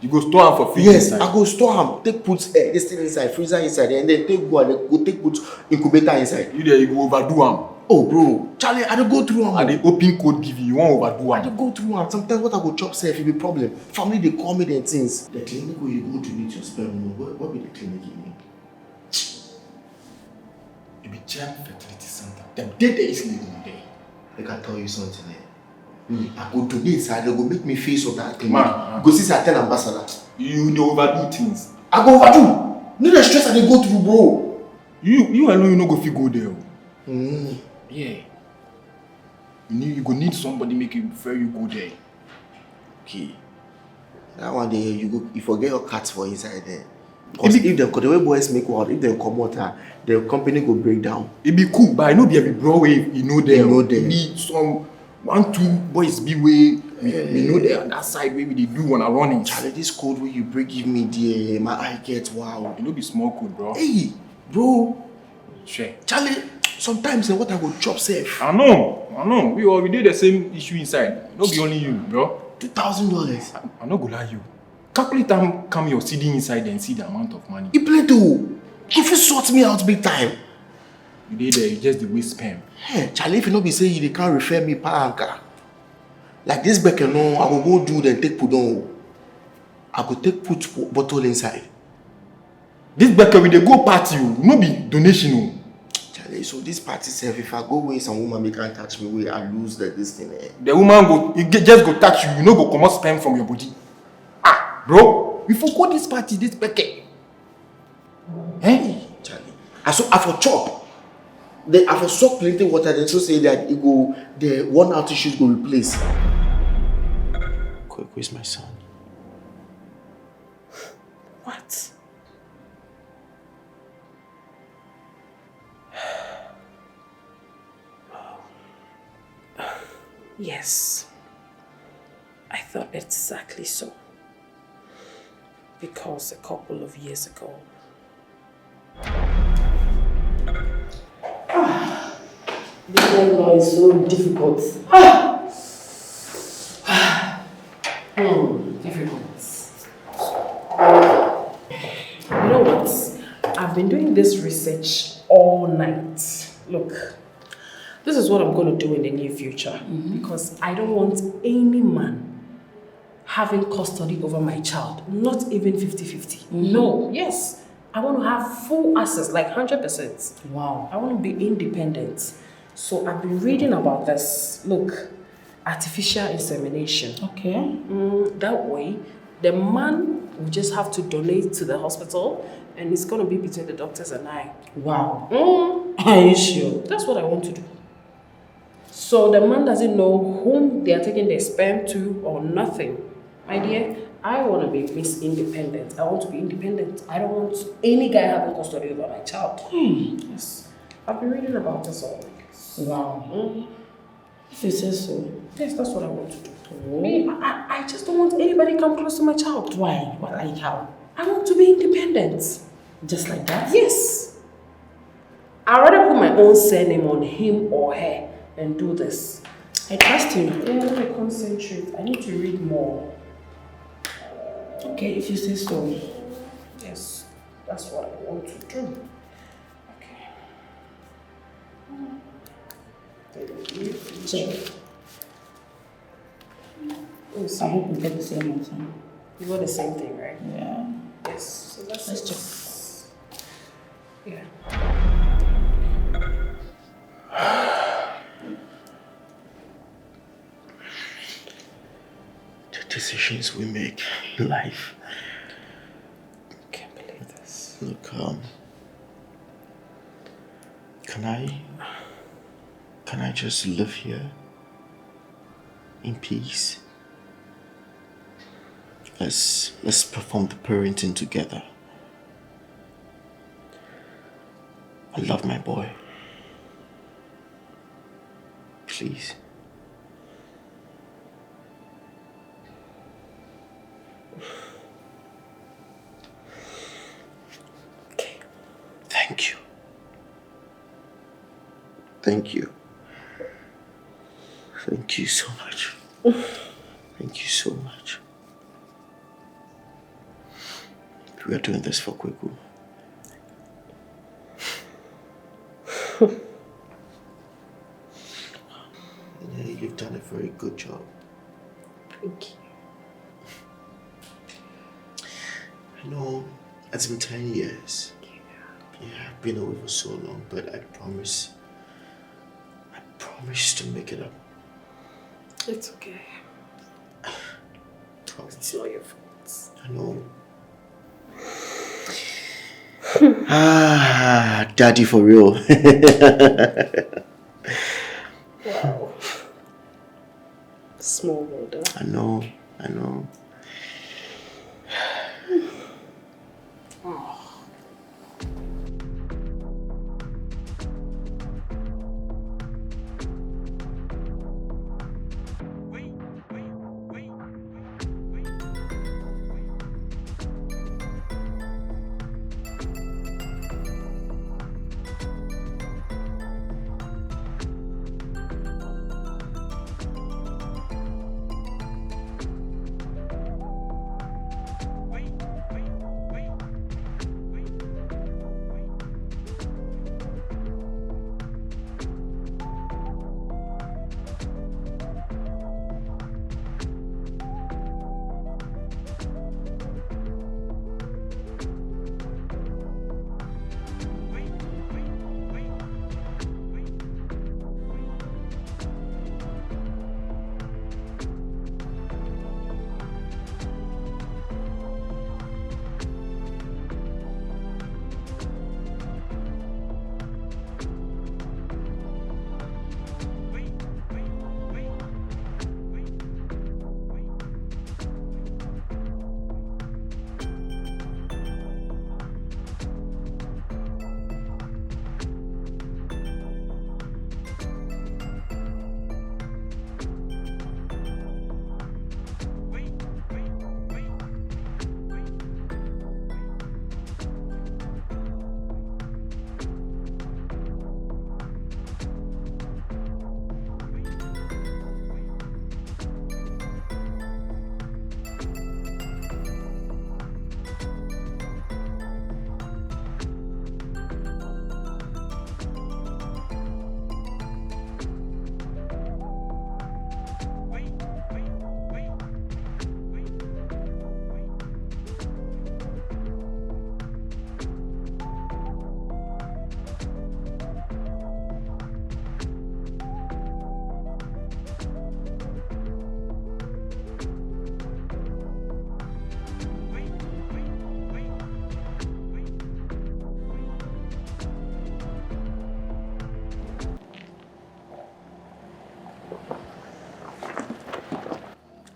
Speaker 7: You go store them for fridge
Speaker 3: yes,
Speaker 7: inside?
Speaker 3: I go store them. Take put this thing inside, freezer inside, and then take put incubator inside.
Speaker 7: You go overdo them.
Speaker 3: Oh, bro, Charlie, I don't go through them.
Speaker 7: I dey open code give you won't overdo them.
Speaker 3: I don't go through them. Sometimes what I go chop say if it be problem. Family they call me them things. The clinic where you go to meet your sperm, what be the clinic you mean?
Speaker 7: It be Gem Fertility Center. Them dead there is living there.
Speaker 3: I can tell you something. I go to this side, they go make me face of that clinic.
Speaker 7: Man.
Speaker 3: Go see certain ambassador.
Speaker 7: You dey overdo things.
Speaker 3: I go overdo. No the stress I dey go through, bro.
Speaker 7: You alone you no go fit go there. Yeah. You go need somebody make you before you go there.
Speaker 3: Okay. That one day you forget your cats for inside there. Because if them the way boys make world, if they come out, the company go break down.
Speaker 7: It be cool, but I know be every Broadway you know there.
Speaker 3: You know there.
Speaker 7: It be some 1-2 boys be way we know there on that side where we dey do when I running.
Speaker 3: Charlie, this code where you break give me there, my eye get wow.
Speaker 7: You know be small code, bro.
Speaker 3: Hey, bro.
Speaker 7: Sure.
Speaker 3: Charlie, sometimes what I go chop safe.
Speaker 7: I know. We did the same issue inside. No be only you, bro.
Speaker 3: $2,000.
Speaker 7: I no go lie you. Calculate time come your CD inside and see the amount of money.
Speaker 3: You play too. If you sort me out big time.
Speaker 7: You did there, you just the waste spam.
Speaker 3: Hey, Charlie, if you no be say you can't refer me per anchor. Like this back no, I will go do then take put on. I go take put bottle inside.
Speaker 7: This Becca we dey go party, no be donation.
Speaker 3: Charlie, so this party self, if I go away, some woman make can't touch me way, I lose this thing.
Speaker 7: The woman go, just go touch you, you no go comot sperm from your body. Ah, bro, we forgot this party, this Becca.
Speaker 3: Charlie, I for chop. I for soak plenty water, then so say that it go, the one out issues go replace. Quick, where's my son?
Speaker 4: What? Yes, I thought exactly so. Because a couple of years ago,
Speaker 1: This law is so difficult.
Speaker 4: difficult. You know what? I've been doing this research all night. Look, this is what I'm going to do in the near future because I don't want any man having custody over my child, not even 50-50. No, yes. I want to have full access, like 100%.
Speaker 1: Wow.
Speaker 4: I want to be independent. So I've been reading about this. Look, artificial insemination.
Speaker 1: Okay.
Speaker 4: That way, the man will just have to donate to the hospital and it's going to be between the doctors and I.
Speaker 1: Wow. Are you sure?
Speaker 4: That's what I want to do. So the man doesn't know whom they are taking their sperm to or nothing. My dear, I want to be Miss Independent. I want to be independent. I don't want any guy having custody over my child. Yes. I've been reading about this all.
Speaker 1: Wow. If you say so.
Speaker 4: Yes, that's what I want to do. Me, I just don't want anybody to come close to my child.
Speaker 1: Why? Like how?
Speaker 4: I want to be independent.
Speaker 1: Just like that?
Speaker 4: Yes. I'd rather put my own surname on him or her and do this.
Speaker 1: I trust you.
Speaker 4: Yeah, let me concentrate. I need to read more.
Speaker 1: Okay, if you say so.
Speaker 4: Yes, that's what I want to do. Okay.
Speaker 1: Check. I hope we get the same answer.
Speaker 4: You got the same thing, right?
Speaker 1: Yeah.
Speaker 4: Yes. So let's
Speaker 1: check.
Speaker 4: Yeah.
Speaker 3: The decisions we make in life.
Speaker 4: I can't believe this.
Speaker 3: Look, can I just live here in peace? Let's perform the parenting together. I love my boy. Please.
Speaker 4: Okay.
Speaker 3: Thank you. Thank you. Thank you so much. Thank you so much. We are doing this for Kwaku. Yeah, you've done a very good job.
Speaker 4: Thank you.
Speaker 3: I know it's been 10 years. Yeah, I've been away for so long, but I promise to make it up.
Speaker 4: It's okay. It's not your fault.
Speaker 3: I know. Daddy for real.
Speaker 4: Wow. Small world, huh?
Speaker 3: I know.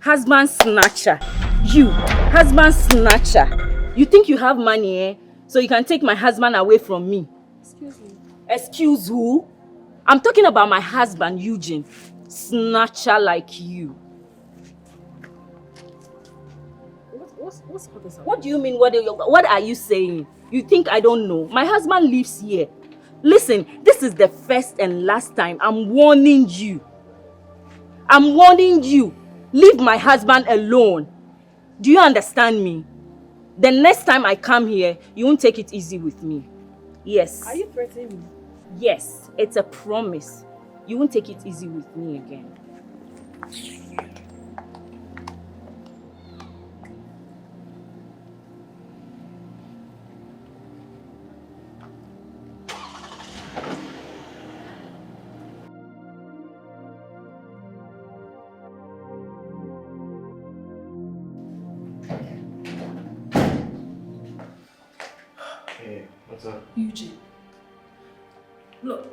Speaker 1: Husband snatcher. You, husband snatcher. You think you have money, eh? So you can take my husband away from me.
Speaker 4: Excuse me.
Speaker 1: Excuse who? I'm talking about my husband, Eugene. Snatcher like you.
Speaker 4: What's all this about?
Speaker 1: What do you mean? What are you saying? You think I don't know? My husband lives here. Listen, this is the first and last time. I'm warning you. I'm warning you. Leave my husband alone. Do you understand me? The next time I come here, you won't take it easy with me. Yes.
Speaker 4: Are you threatening me?
Speaker 1: Yes, it's a promise. You won't take it easy with me again.
Speaker 2: Hey, what's up?
Speaker 4: Eugene. Look.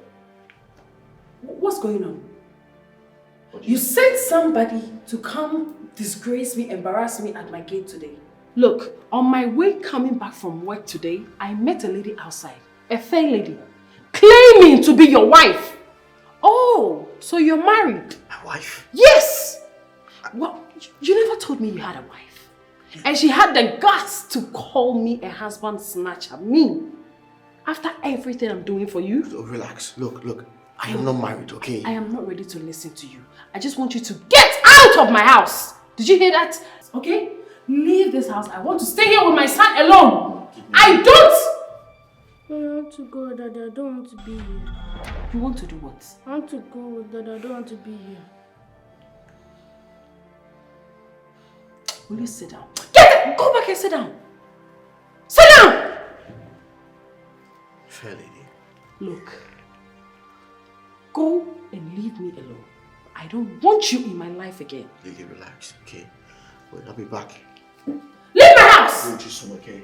Speaker 4: What's going on? You sent somebody to come disgrace me, embarrass me at my gate today. Look, on my way coming back from work today, I met a lady outside. A fair lady. Claiming to be your wife. Oh, so you're married?
Speaker 2: My wife?
Speaker 4: Yes! Well, you never told me you had a wife. And she had the guts to call me a husband snatcher. Me. After everything I'm doing for you.
Speaker 2: Oh, relax. Look. I am not married, okay?
Speaker 4: I am not ready to listen to you. I just want you to get out of my house. Did you hear that? Okay? Leave this house. I want to stay here with my son alone. I don't!
Speaker 5: I want to go, Daddy. I don't want to be here.
Speaker 4: You want to do what?
Speaker 5: I want to go, Daddy. I don't want to be here.
Speaker 4: Will you sit down? Go back and sit down. Sit down!
Speaker 2: Fair lady.
Speaker 4: Look. Go and leave me alone. I don't want you in my life again.
Speaker 2: Lily, relax, okay? Wait, I'll be back.
Speaker 4: Leave my house!
Speaker 2: Go to soon, okay?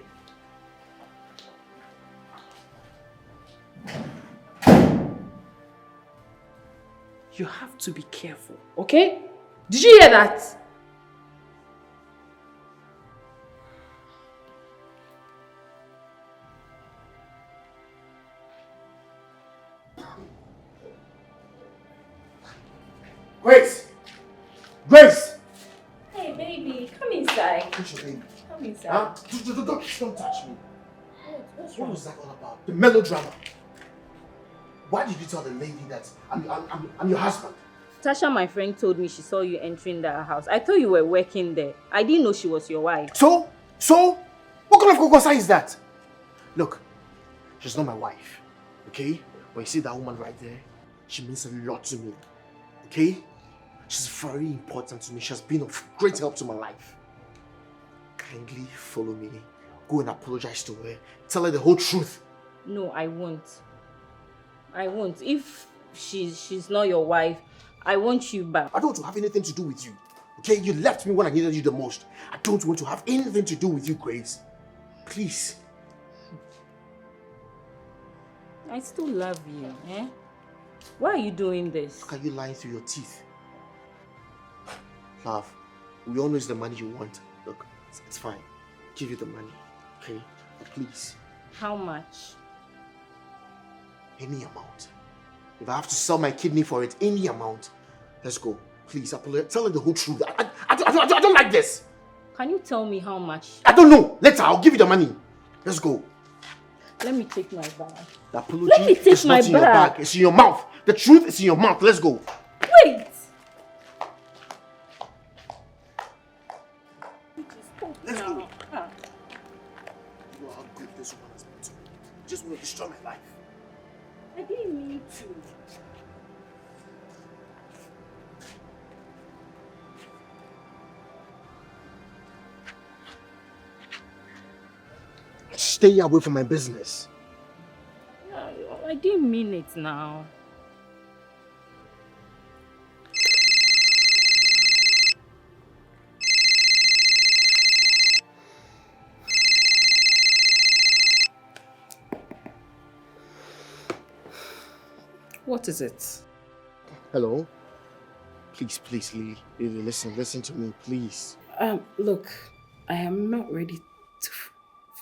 Speaker 4: You have to be careful, okay? Did you hear that?
Speaker 2: Grace!
Speaker 1: Hey, baby, come inside.
Speaker 2: What's your name?
Speaker 1: Come inside.
Speaker 2: Huh? Don't touch me. What was that all about? The melodrama. Why did you tell the lady that I'm your husband?
Speaker 1: Tasha, my friend, told me she saw you entering that house. I thought you were working there. I didn't know she was your wife.
Speaker 2: So? What kind of kokosa is that? Look, she's not my wife, okay? But you see that woman right there? She means a lot to me, okay? She's very important to me. She has been of great help to my life. Kindly follow me. Go and apologize to her. Tell her the whole truth.
Speaker 1: No, I won't. I won't. If she's not your wife, I want you back.
Speaker 2: I don't want to have anything to do with you. Okay? You left me when I needed you the most. I don't want to have anything to do with you, Grace. Please.
Speaker 1: I still love you, eh? Why are you doing this?
Speaker 2: How can you lie through your teeth? Love, we all know it's the money you want. Look, it's fine. Give you the money, okay? But please.
Speaker 1: How much?
Speaker 2: Any amount. If I have to sell my kidney for it, any amount. Let's go. Please, tell her the whole truth. I don't like this.
Speaker 1: Can you tell me how much?
Speaker 2: I don't know. Later, I'll give you the money. Let's go.
Speaker 1: Let me take my bag.
Speaker 2: The apology is not in your bag. It's in your mouth. The truth is in your mouth. Let's go.
Speaker 1: Wait.
Speaker 2: Let's go. You know how good this woman has been to me. You just want to destroy my life.
Speaker 1: I didn't mean to.
Speaker 2: Stay away from my business.
Speaker 1: I didn't mean it now.
Speaker 4: What is it?
Speaker 2: Hello?
Speaker 3: Please, please, Lily. Lily, listen to me, please.
Speaker 4: Look, I am not ready to...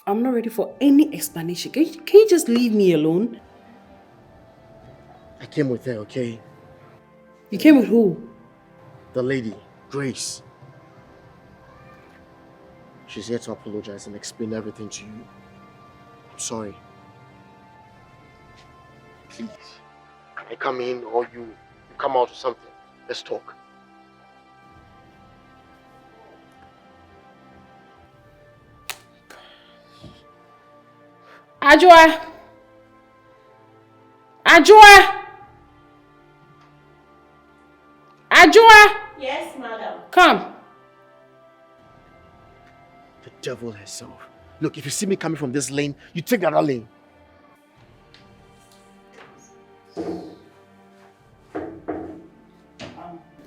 Speaker 4: I'm not ready for any explanation. Can you just leave me alone?
Speaker 3: I came with her, okay?
Speaker 4: You came with who?
Speaker 3: The lady, Grace. She's here to apologize and explain everything to you. I'm sorry. Please. I come in or you come out or something. Let's talk.
Speaker 4: Ajua! Ajua! Ajua!
Speaker 1: Yes, madam.
Speaker 4: Come.
Speaker 3: The devil herself. Look, if you see me coming from this lane, you take the other lane.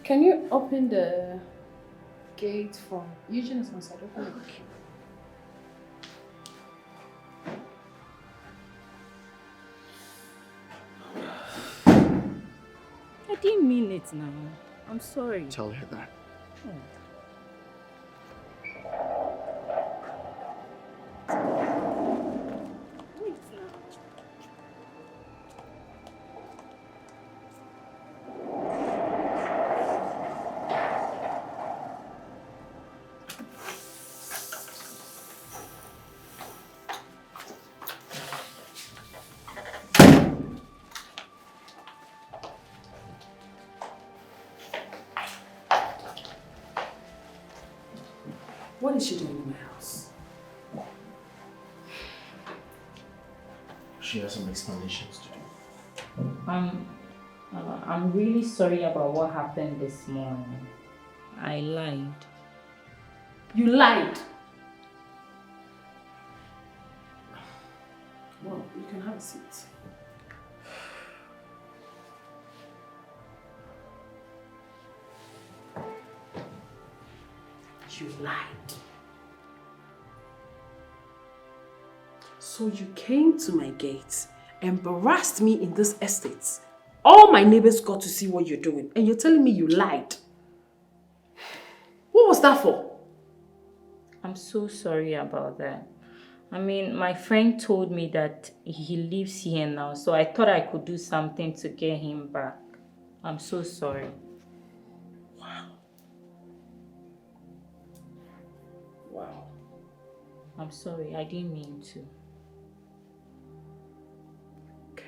Speaker 4: Can you open the gate from Eugene is on side? Open it.
Speaker 1: I didn't mean it now. I'm sorry.
Speaker 3: Tell her that.
Speaker 1: Wait now.
Speaker 4: What is she doing in my house?
Speaker 3: She has some explanations to do.
Speaker 1: I'm really sorry about what happened this morning. I lied.
Speaker 4: You lied. Well, you can have a seat. You lied. So you came to my gate, embarrassed me in this estate. All my neighbors got to see what you're doing, and you're telling me you lied. What was that for?
Speaker 1: I'm so sorry about that. I mean, my friend told me that he lives here now, so I thought I could do something to get him back. I'm so sorry.
Speaker 4: Wow.
Speaker 1: I'm sorry, I didn't mean to.
Speaker 4: Okay.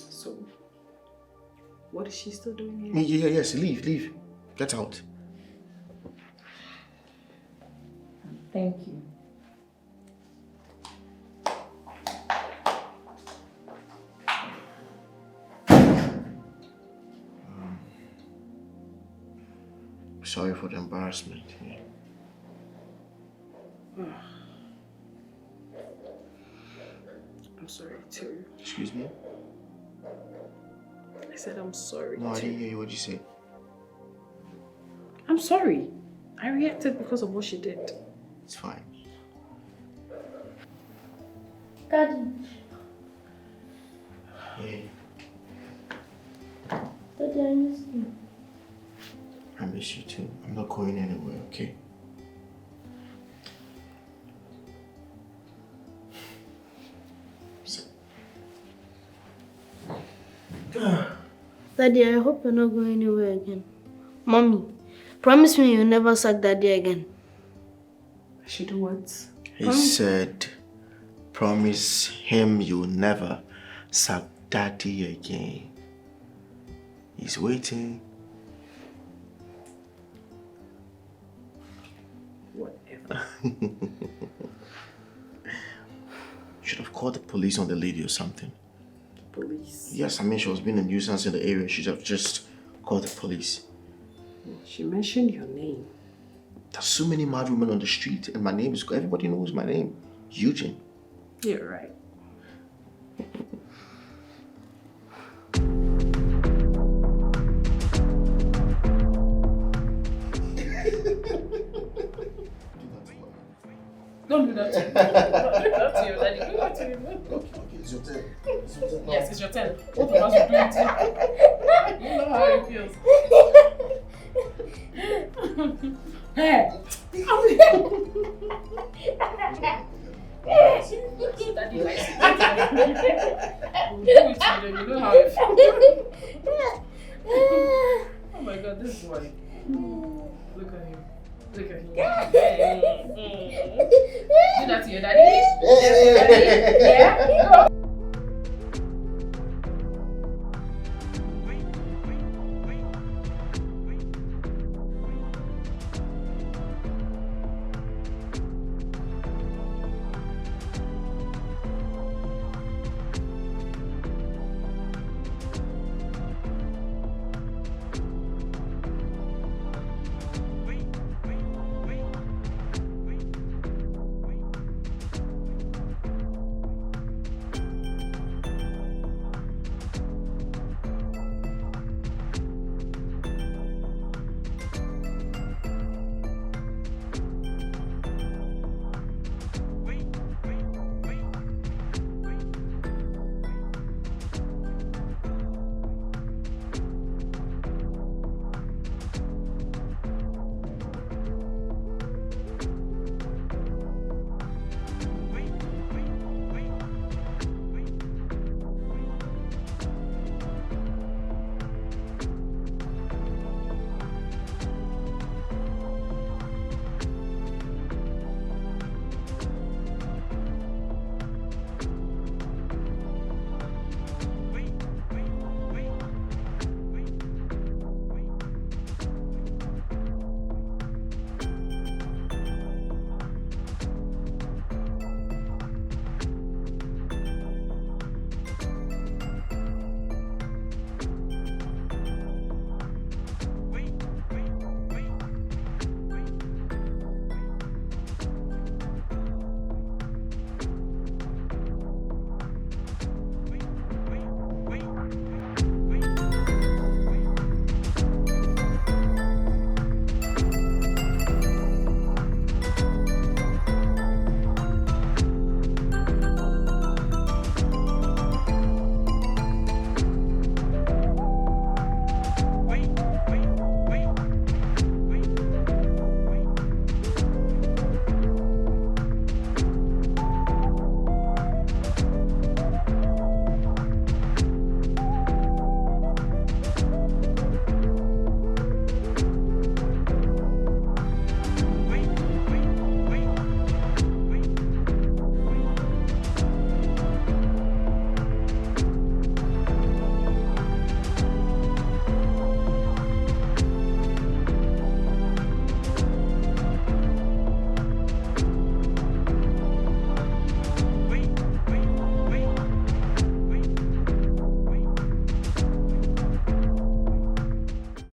Speaker 4: So, what is she still doing here?
Speaker 3: Yes, leave. Get out.
Speaker 1: Thank you.
Speaker 3: Sorry for the embarrassment.
Speaker 4: I'm sorry too.
Speaker 3: Excuse me?
Speaker 4: I said I'm sorry
Speaker 3: No, I
Speaker 4: too.
Speaker 3: didn't hear you. What did you say?
Speaker 4: I'm sorry. I reacted because of what she did.
Speaker 3: It's fine.
Speaker 5: Daddy.
Speaker 3: Hey,
Speaker 5: Daddy, I miss you.
Speaker 3: I miss you too. I'm not going anywhere, okay?
Speaker 5: Daddy, I hope you're not going anywhere again. Mommy, promise me you'll never suck Daddy again.
Speaker 4: She do what?
Speaker 3: He said, promise him you'll never suck Daddy again. He's waiting.
Speaker 4: Whatever.
Speaker 3: Should have called the police on the lady or something.
Speaker 4: Police.
Speaker 3: Yes, I mean, she was being a nuisance in the area. She should have just called the police.
Speaker 4: She mentioned your name.
Speaker 3: There's so many mad women on the street, and my name is... Everybody knows my name. Eugene.
Speaker 4: You're right. Don't do that to him. Don't do that to your daddy. Do that to him.
Speaker 2: Okay, it's your turn. It's your turn.
Speaker 4: Yes, it's your turn. Both of us will do it. You know how it feels. Hey! Daddy likes it. We'll do it to them. You know how it feels. Oh my God, this boy. Look at him. Look at him. Do that to your daddy. Yes, your daddy. Yeah.